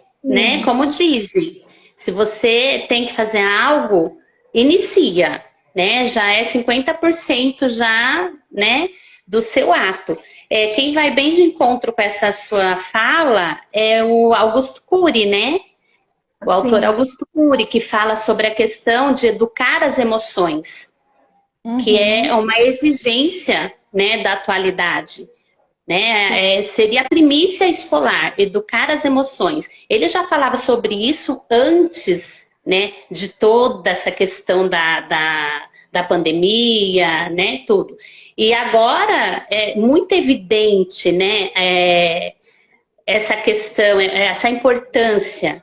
Como dizem, se você tem que fazer algo, inicia, né? Já é 50% já, né, do seu ato. Quem vai bem de encontro com essa sua fala é o Augusto Cury, né? O autor Sim. Augusto Cury, que fala sobre a questão de educar as emoções, que é Uhum. uma exigência, né, da atualidade. Sim. Né? Seria a primícia escolar, educar as emoções. Ele já falava sobre isso antes, né, de toda essa questão da pandemia, né, tudo. E agora é muito evidente, né, essa questão, essa importância,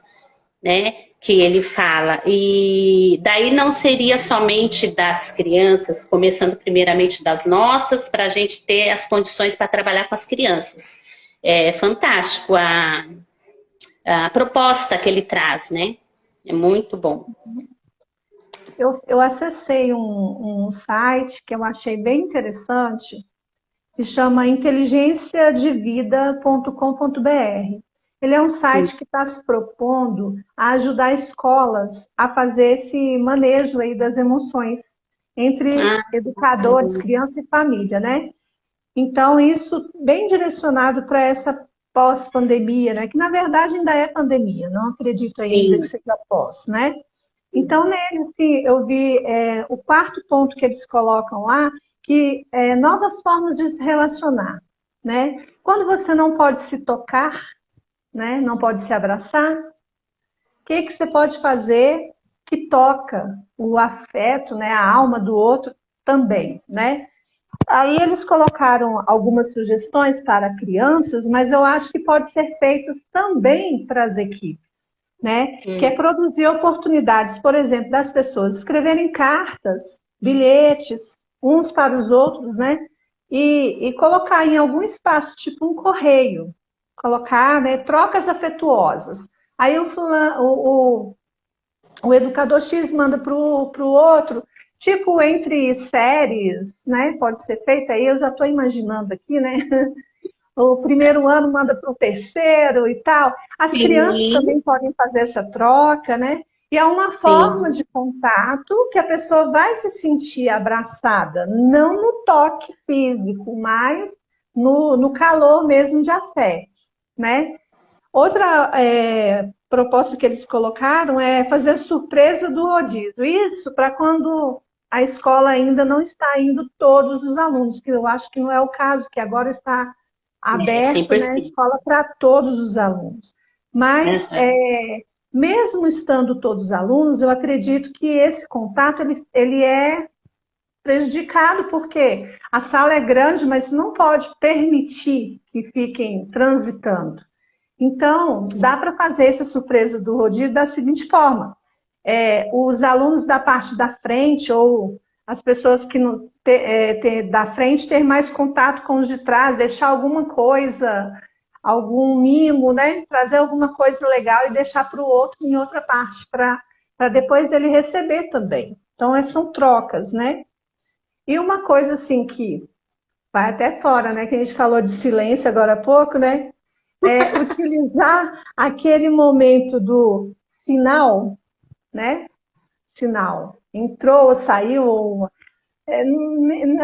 né, que ele fala. E daí não seria somente das crianças, começando primeiramente das nossas, para a gente ter as condições para trabalhar com as crianças. É fantástico a proposta que ele traz, né? É muito bom. Eu acessei um site que eu achei bem interessante, que chama inteligenciadevida.com.br. Ele é um site que está se propondo a ajudar escolas a fazer esse manejo aí das emoções entre Ah, educadores, criança e família, né? Então, isso bem direcionado para essa pós-pandemia, né? Que na verdade ainda é pandemia, não acredito ainda que sim. seja pós, né? Então, nele, assim, eu vi o quarto ponto que eles colocam lá, que é novas formas de se relacionar, né? Quando você não pode se tocar, né? Não pode se abraçar, o que você pode fazer que toca o afeto, né? A alma do outro também, né? Aí eles colocaram algumas sugestões para crianças, mas eu acho que pode ser feito também para as equipes, né? Que é produzir oportunidades, por exemplo, das pessoas escreverem cartas, bilhetes, uns para os outros, né? E colocar em algum espaço, tipo um correio, colocar, né, trocas afetuosas. Aí o educador X manda para o outro, tipo entre séries, né? Pode ser feito aí, eu já estou imaginando aqui, né? O primeiro ano manda para o terceiro e tal. As crianças Sim, também podem fazer essa troca, né? E é uma forma sim. de contato que a pessoa vai se sentir abraçada, não no toque físico, mas no calor mesmo de afeto, né? Outra proposta que eles colocaram é fazer surpresa do rodízio. Isso para quando a escola ainda não está indo todos os alunos, que eu acho que não é o caso, que agora está Cem aberto, por né, a cento. escola para todos os alunos. Mas, Uhum. mesmo estando todos os alunos, eu acredito que esse contato ele é prejudicado, porque a sala é grande, mas não pode permitir que fiquem transitando. Então, dá para fazer essa surpresa do rodízio da seguinte forma: os alunos da parte da frente ou as pessoas que não da frente ter mais contato com os de trás, deixar alguma coisa, algum mimo, né? Trazer alguma coisa legal e deixar para o outro em outra parte, para depois ele receber também. Então, são trocas, né? E uma coisa assim que vai até fora, né? Que a gente falou de silêncio agora há pouco, né? Utilizar aquele momento do sinal, né? Sinal. Entrou, saiu.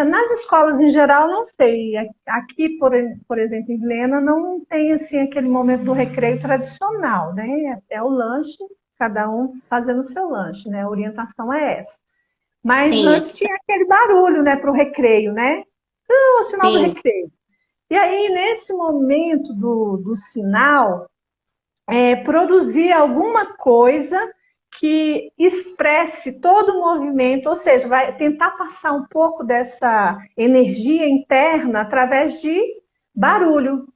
Nas escolas em geral, não sei. Aqui, por exemplo, em Vilhena, não tem assim aquele momento do recreio tradicional, né? É o lanche, cada um fazendo o seu lanche, né? A orientação é essa. Mas Sim, aqui antes tinha aquele barulho, né, para o recreio, né? O sinal do sim. recreio. E aí, nesse momento do sinal, produzir alguma coisa que expresse todo o movimento, ou seja, vai tentar passar um pouco dessa energia interna através de barulho.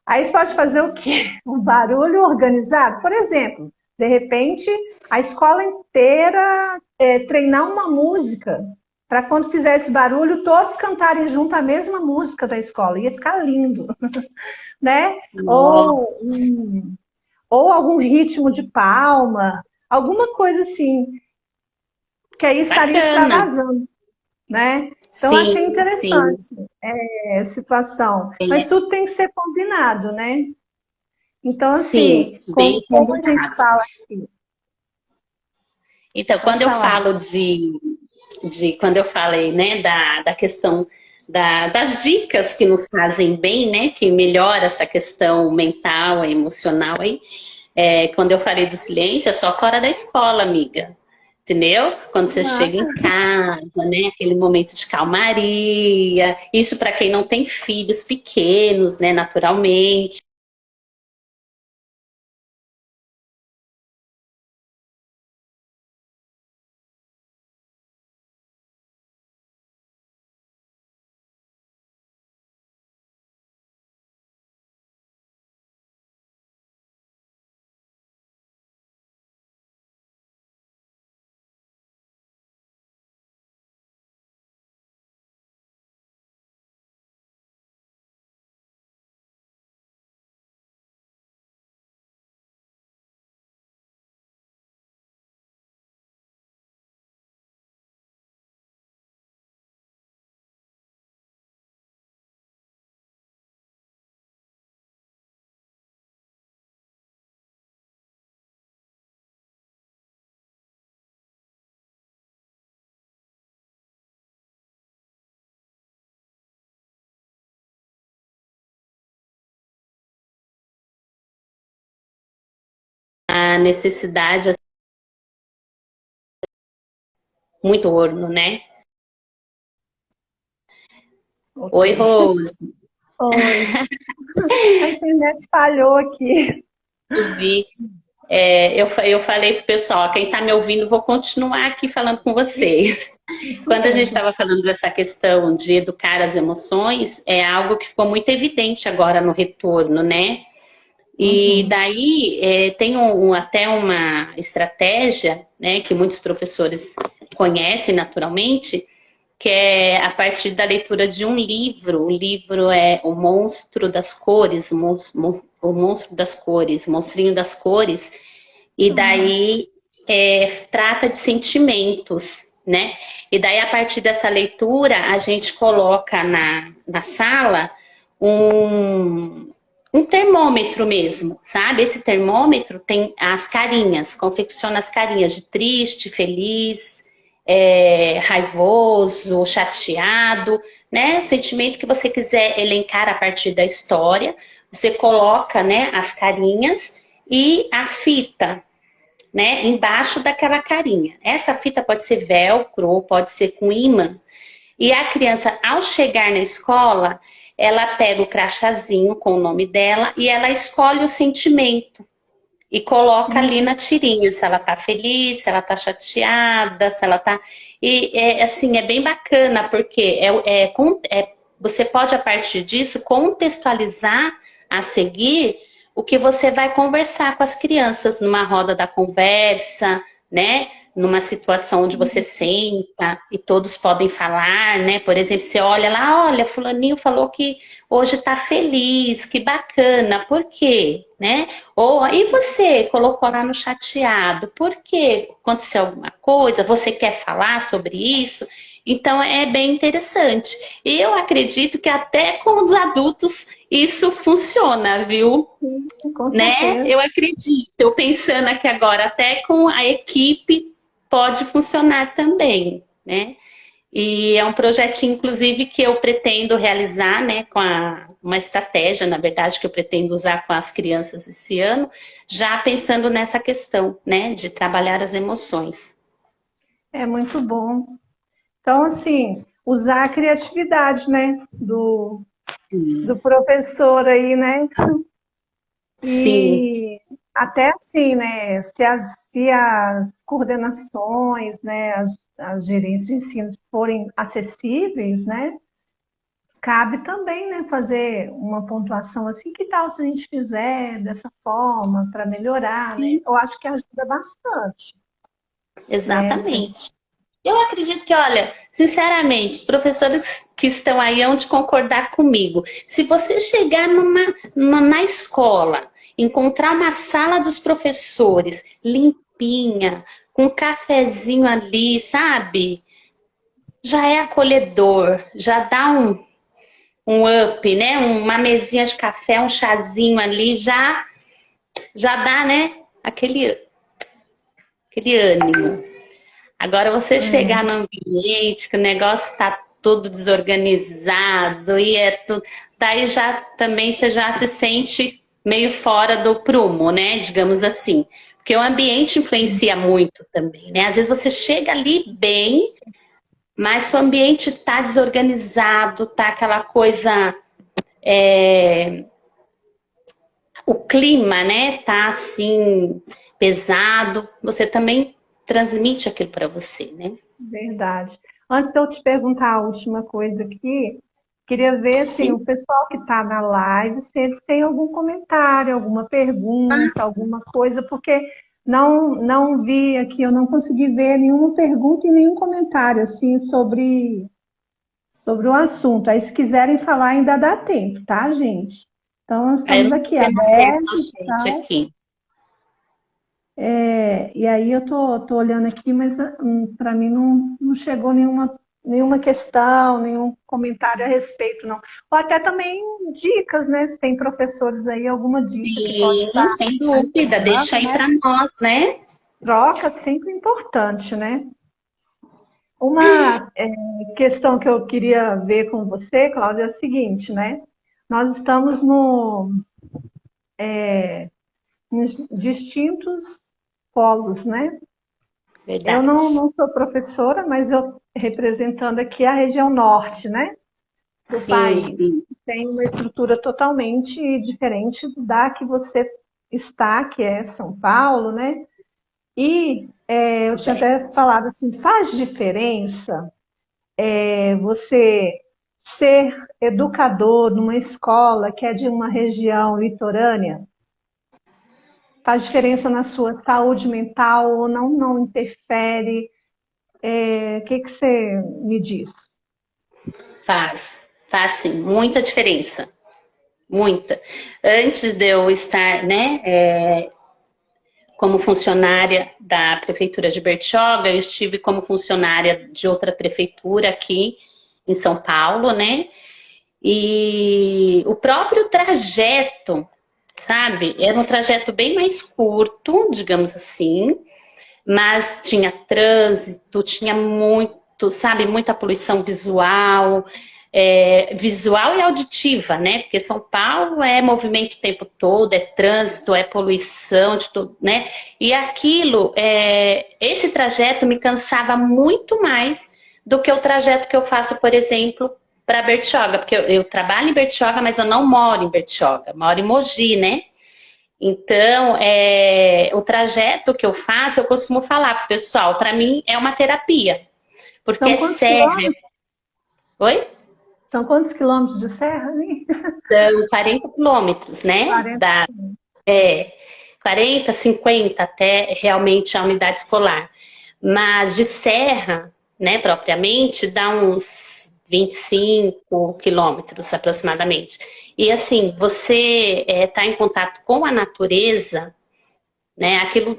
Aí você pode fazer o quê? Um barulho organizado. Por exemplo, de repente, a escola inteira treinar uma música, para quando fizer esse barulho, todos cantarem junto a mesma música da escola. Ia ficar lindo, né? Nossa, Ou algum ritmo de palma, alguma coisa assim, que aí estaria bacana. extravasando, né? Então, achei Sim, sim. interessante a situação. Mas tudo tem que ser combinado, né? Então, Sim, assim, bem como a gente combinado. fala aqui, Então, quando pode eu falar. falo quando eu falei, né, da questão das dicas que nos fazem bem, né, que melhora essa questão mental e emocional aí, quando eu falei do silêncio, é só fora da escola, amiga. Entendeu? Quando você chega em Ah, casa, né? Aquele momento de calmaria. Isso para quem não tem filhos pequenos, né? Naturalmente. A necessidade, assim, muito orno, né? ok. Oi, Rose. Oi. A internet falhou aqui. Eu vi. Eu falei pro pessoal, quem está me ouvindo, vou continuar aqui falando com vocês. Isso Quando a gente mesmo. estava falando dessa questão de educar as emoções, é algo que ficou muito evidente agora no retorno, né? E Uhum. daí tem até uma estratégia, né, que muitos professores conhecem naturalmente, que é a partir da leitura de um livro. O livro é O Monstro das Cores, o Monstro das Cores, Monstrinho das Cores, e Ah, daí trata de sentimentos, né? E daí, a partir dessa leitura, a gente coloca na sala um, um termômetro mesmo, sabe? Esse termômetro tem as carinhas, confecciona as carinhas de triste, feliz, raivoso, chateado, né? O sentimento que você quiser elencar a partir da história, você coloca, né, as carinhas e a fita, né, embaixo daquela carinha. Essa fita pode ser velcro, pode ser com imã. E a criança, ao chegar na escola, ela pega o crachazinho com o nome dela e ela escolhe o sentimento e coloca ali na tirinha, se ela tá feliz, se ela tá chateada, se ela tá. E assim, é bem bacana, porque você pode, a partir disso, contextualizar a seguir o que você vai conversar com as crianças numa roda da conversa, né? Numa situação onde você senta e todos podem falar, né? Por exemplo, você olha lá, olha, fulaninho falou que hoje tá feliz, que bacana, por quê? Né? Ou, e você colocou lá no chateado, por quê? Aconteceu alguma coisa? Você quer falar sobre isso? Então é bem interessante. E eu acredito que até com os adultos isso funciona, viu? sim, com Né? certeza. Eu acredito. Eu pensando aqui agora, até com a equipe pode funcionar também, né? E é um projetinho, inclusive, que eu pretendo realizar, né, uma estratégia, na verdade, que eu pretendo usar com as crianças esse ano, já pensando nessa questão, né, de trabalhar as emoções. É muito bom. Então, assim, usar a criatividade, né, do Sim. professor aí, né? Sim, E, até assim, né, se as coordenações, né, as gerências de ensino forem acessíveis, né, cabe também, né, fazer uma pontuação assim, que tal se a gente fizer dessa forma para melhorar, né? Sim, Eu acho que ajuda bastante, né? exatamente. Eu acredito que, olha, sinceramente, os professores que estão aí hão de concordar comigo. Se você chegar na escola, encontrar uma sala dos professores limpinha, com um cafezinho ali, sabe? Já é acolhedor, já dá um up, né? Uma mesinha de café, um chazinho ali, já dá, né? Aquele ânimo. Agora você chegar É, no ambiente que o negócio está todo desorganizado e é tudo, daí já também você já se sente meio fora do prumo, né? Digamos assim. Porque o ambiente influencia muito também, né? Às vezes você chega ali bem, mas seu ambiente tá desorganizado, tá aquela coisa, o clima, né? Tá assim pesado. Você também transmite aquilo para você, né? verdade. Antes de eu te perguntar a última coisa aqui, queria ver assim, Sim. o pessoal que está na live, se eles têm algum comentário, alguma pergunta, alguma coisa, porque não vi aqui, eu não consegui ver nenhuma pergunta e nenhum comentário assim sobre o assunto. Aí, se quiserem falar, ainda dá tempo, tá, gente? Então, nós Aí eu estamos não aqui tô tendo acesso ao abertos, chat tá? aqui. E aí eu tô olhando aqui, mas para mim não chegou nenhuma questão, nenhum comentário a respeito, não. Ou até também dicas, né? Se tem professores aí, alguma dica que pode Sim, estar sem dúvida. Deixa ajudando, aí né? para nós, né? Troca sempre importante, né? Uma questão que eu queria ver com você, Cláudia, é a seguinte, né? Nós estamos no, nos distintos polos, né? Eu Verdade. não sou professora, mas eu representando aqui a região norte, né, do Sim, país. sim. Tem uma estrutura totalmente diferente da que você está, que é São Paulo, né? E eu tinha até Verdade. falado assim, faz diferença você ser educador numa escola que é de uma região litorânea? Faz diferença na sua saúde mental ou não interfere? O que você me diz? Faz sim, muita diferença. Muita. Antes de eu estar, né, como funcionária da prefeitura de Bertioga, eu estive como funcionária de outra prefeitura aqui em São Paulo, né? E o próprio trajeto, sabe? Era um trajeto bem mais curto, digamos assim, mas tinha trânsito, tinha muito, sabe, muita poluição visual, visual e auditiva, né? Porque São Paulo é movimento o tempo todo, é trânsito, é poluição de tudo, né? E aquilo, esse trajeto me cansava muito mais do que o trajeto que eu faço, por exemplo, para Bertioga, porque eu trabalho em Bertioga, mas eu não moro em Bertioga, moro em Mogi, né? Então, o trajeto que eu faço, eu costumo falar pro pessoal, para mim é uma terapia, porque São é quantos serra. quilômetros? Oi? São quantos quilômetros de serra, né? São 40 quilômetros, né? 40. 40, 50 até realmente a unidade escolar. Mas de serra, né, propriamente, dá uns 25 quilômetros aproximadamente. E assim, você está em contato com a natureza, né? Aquilo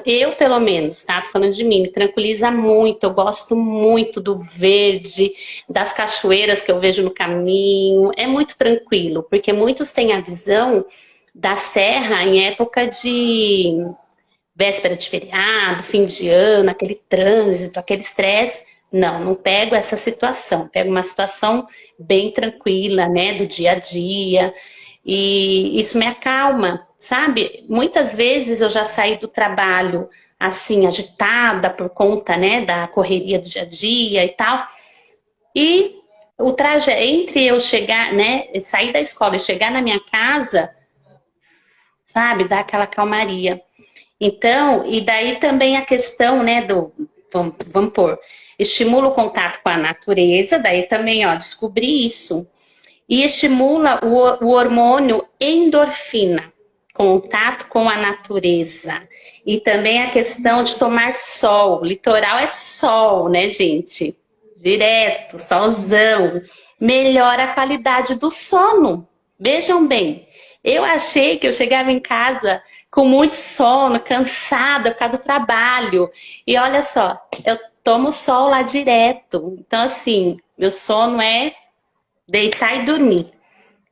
eu pelo menos, tá? Tô falando de mim, me tranquiliza muito. Eu gosto muito do verde, das cachoeiras que eu vejo no caminho. É muito tranquilo, porque muitos têm a visão da serra em época de véspera de feriado, fim de ano, aquele trânsito, aquele estresse. Não pego essa situação. Pego uma situação bem tranquila, né, do dia a dia. E isso me acalma, sabe? Muitas vezes eu já saí do trabalho assim, agitada por conta, né, da correria do dia a dia e tal. E o trajeto entre eu chegar, né, sair da escola e chegar na minha casa, sabe? Dá aquela calmaria. Então, e daí também a questão, né, vamos pôr, estimula o contato com a natureza, daí também, ó, descobri isso. E estimula o hormônio endorfina, contato com a natureza. E também a questão de tomar sol. Litoral é sol, né, gente? Direto, solzão. Melhora a qualidade do sono. Vejam bem, eu achei que eu chegava em casa com muito sono, cansada por causa do trabalho. E olha só, eu tomo sol lá direto. Então, assim, meu sono é deitar e dormir,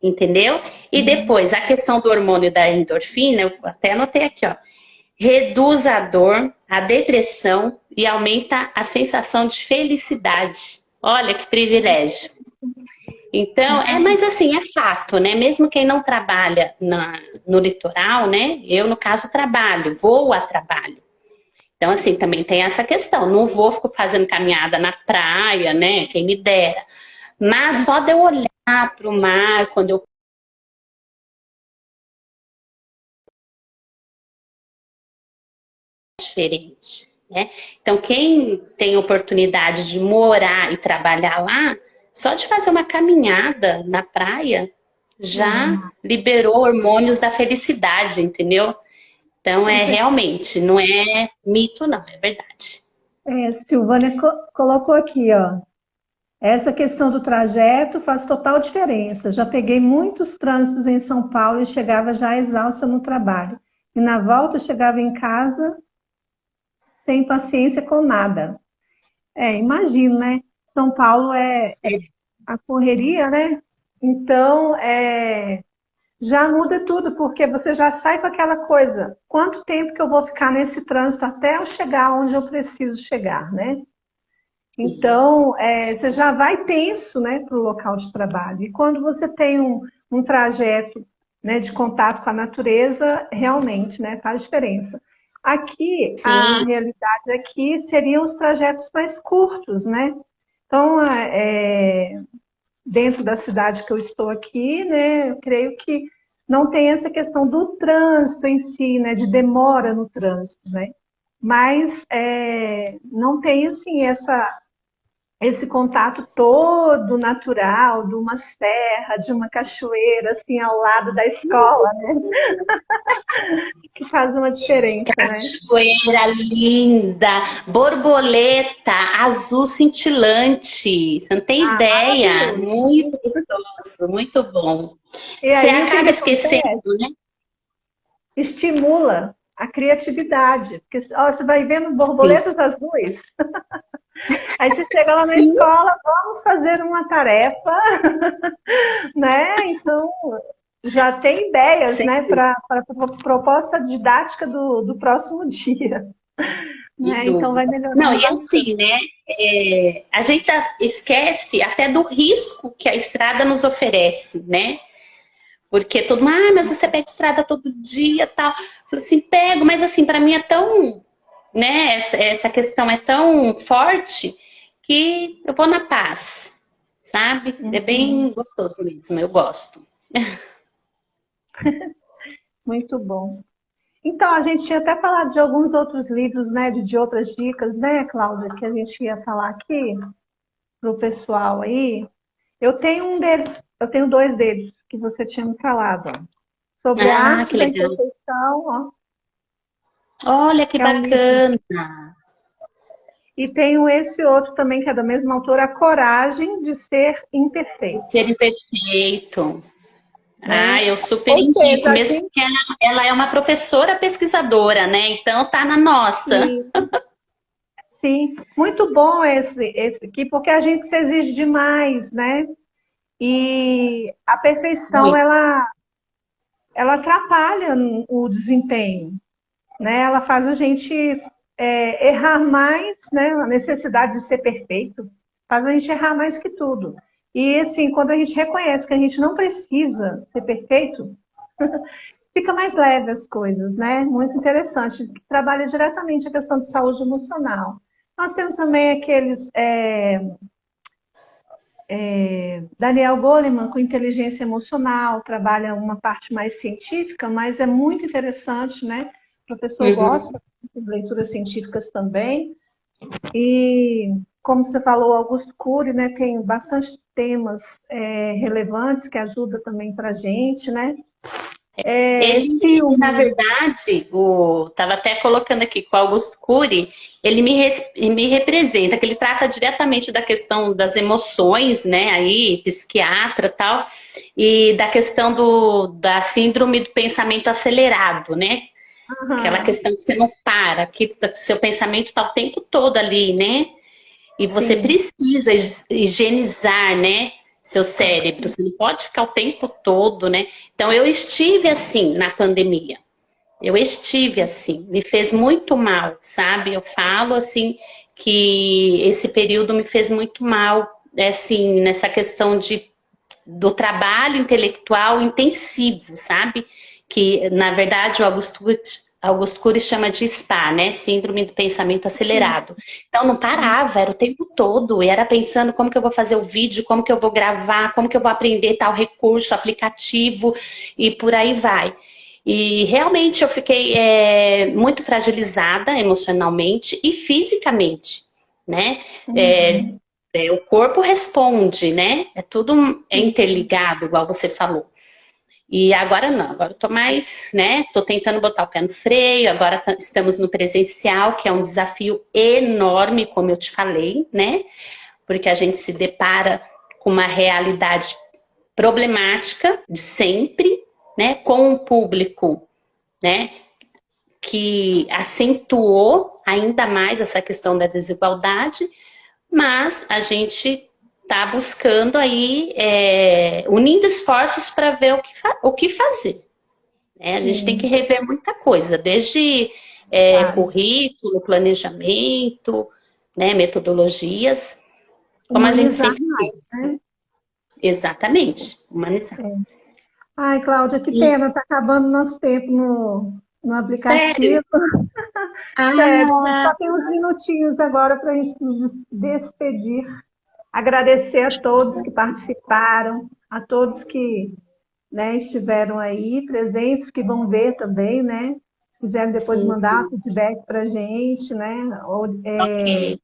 entendeu? E depois, a questão do hormônio da endorfina, eu até anotei aqui, ó. Reduz a dor, a depressão e aumenta a sensação de felicidade. Olha que privilégio. Então, mas assim, é fato, né? Mesmo quem não trabalha no litoral, né? Eu, no caso, trabalho, vou a trabalho. Então, assim, também tem essa questão. Não vou ficar fazendo caminhada na praia, né? Quem me dera. Mas só de eu olhar para o mar, quando eu diferente, né? Então, quem tem oportunidade de morar e trabalhar lá, só de fazer uma caminhada na praia, já liberou hormônios da felicidade, entendeu? Então, é realmente, não é mito, não, é verdade. Silvânia colocou aqui, ó. Essa questão do trajeto faz total diferença. Já peguei muitos trânsitos em São Paulo e chegava já exausta no trabalho. E na volta chegava em casa sem paciência com nada. Imagino, né? São Paulo é a correria, né? Então, já muda tudo, porque você já sai com aquela coisa. Quanto tempo que eu vou ficar nesse trânsito até eu chegar onde eu preciso chegar, né? Então, você já vai tenso, né, para o local de trabalho. E quando você tem um trajeto, né, de contato com a natureza, realmente, né, faz diferença. Aqui, a Sim, realidade aqui seriam os trajetos mais curtos, né? Então, dentro da cidade que eu estou aqui, né, eu creio que não tem essa questão do trânsito em si, né, de demora no trânsito, né? Mas não tem, assim, esse contato todo natural de uma serra, de uma cachoeira, assim, ao lado da escola, né? Que faz uma diferença, né? cachoeira linda, borboleta azul cintilante. Você não tem Ah, ideia? maravilhoso. Muito gostoso, muito bom. E Você aí, o que acaba que acontece? esquecendo, né? Estimula a criatividade, porque ó, você vai vendo Sim. borboletas azuis, aí você chega lá na Sim. escola, vamos fazer uma tarefa, né? Então, já tem ideias, né, Sim. para a proposta didática do próximo dia. De Né? Então vai dúvida. Não, melhorando e bastante. assim, né? A gente esquece até do risco que a estrada nos oferece, né? Porque todo mundo, mas você pega estrada todo dia, tal. Eu falo assim, pego, mas assim, para mim é tão, né? Essa questão é tão forte que eu vou na paz, sabe? É Uhum. bem gostoso mesmo, eu gosto. Muito bom. Então, a gente tinha até falado de alguns outros livros, né, de outras dicas, né, Cláudia, que a gente ia falar aqui para o pessoal aí. Eu tenho um deles, eu tenho dois deles que você tinha me falado, ó. Sobre a Ah, arte que da legal. imperfeição, ó, Olha que é um livro. bacana. E tenho esse outro também, que é da mesma autora, A Coragem de Ser De Imperfeito, ser imperfeito. Ah, né? eu super Ou indico, seja, a mesmo gente porque ela é uma professora pesquisadora, né? Então tá na nossa. sim, muito bom esse aqui, porque a gente se exige demais, né? E a perfeição, Muito. ela atrapalha o desempenho, né? Ela faz a gente errar mais, né? A necessidade de ser perfeito faz a gente errar mais que tudo. E, assim, quando a gente reconhece que a gente não precisa ser perfeito, fica mais leve as coisas, né? Muito interessante. Trabalha diretamente a questão de saúde emocional. Nós temos também aqueles Daniel Goleman, com inteligência emocional, trabalha uma parte mais científica, mas é muito interessante, né? O professor Uhum. gosta das leituras científicas também. E, como você falou, Augusto Cury, né, tem bastante temas relevantes que ajudam também para a gente, né? Na Filme. verdade, estava até colocando aqui com o Augusto Cury, me representa, que ele trata diretamente da questão das emoções, né, aí, psiquiatra e tal, e da questão da síndrome do pensamento acelerado, né? Aquela Aham, questão que você não para, que seu pensamento está o tempo todo ali, né? E você sim. precisa higienizar, né, seu cérebro. Você não pode ficar o tempo todo, né? Então eu estive assim na pandemia. Eu estive assim, me fez muito mal, sabe? Eu falo assim que esse período me fez muito mal, assim, nessa questão do trabalho intelectual intensivo, sabe? Que, na verdade, Augusto Cury chama de SPA, né? Síndrome do pensamento acelerado. Então, não parava, era o tempo todo. E era pensando como que eu vou fazer o vídeo, como que eu vou gravar, como que eu vou aprender tal recurso, aplicativo, e por aí vai. E realmente eu fiquei muito fragilizada emocionalmente e fisicamente, né? É, Uhum, o corpo responde, né? É sim. interligado, igual você falou. E agora não, agora eu tô mais, né? Tô tentando botar o pé no freio, agora estamos no presencial, que é um desafio enorme, como eu te falei, né? Porque a gente se depara com uma realidade problemática de sempre, né? Com um público, né? Que acentuou ainda mais essa questão da desigualdade, mas a gente está buscando aí, unindo esforços para ver o que fazer. Né? A gente tem que Sim, rever muita coisa, desde verdade. currículo, planejamento, né, metodologias, como a gente Humanizar sempre mais, fez. né? Exatamente, humanizar. Ai, Cláudia, que E, pena, está acabando nosso tempo no sério? aplicativo. Sério, a gente Ah, só tem uns minutinhos agora para a gente se despedir. Agradecer a todos que participaram, a todos que, né, estiveram aí presentes, que vão ver também, né? Se quiserem depois sim, mandar sim. feedback para a gente, né? Ou, Ok,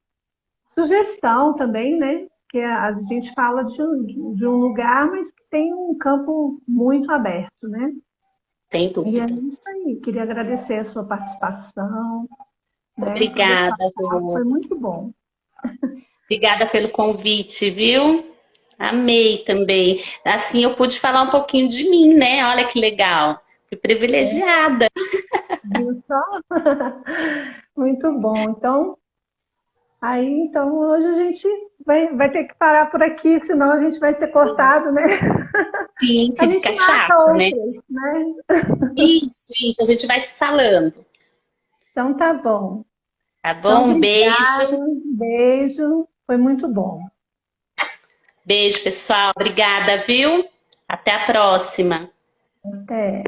sugestão também, né? Que a gente fala de um lugar, mas que tem um campo muito aberto, né? sem E é dúvida. isso aí. Queria agradecer a sua participação, né? Toda a sua Obrigada, fala, foi Rô. muito bom. Obrigada pelo convite, viu? Amei também. Assim eu pude falar um pouquinho de mim, né? Olha que legal. Fui privilegiada. Viu só? Muito bom. Então hoje a gente vai ter que parar por aqui, senão a gente vai ser cortado, né? Sim, A se gente fica marca chato, né? outras, né? Isso, a gente vai se falando. Então tá bom. Tá Então, bom? Um obrigada, beijo. beijo, foi muito bom. Beijo, pessoal. Obrigada, viu? Até a próxima. Até.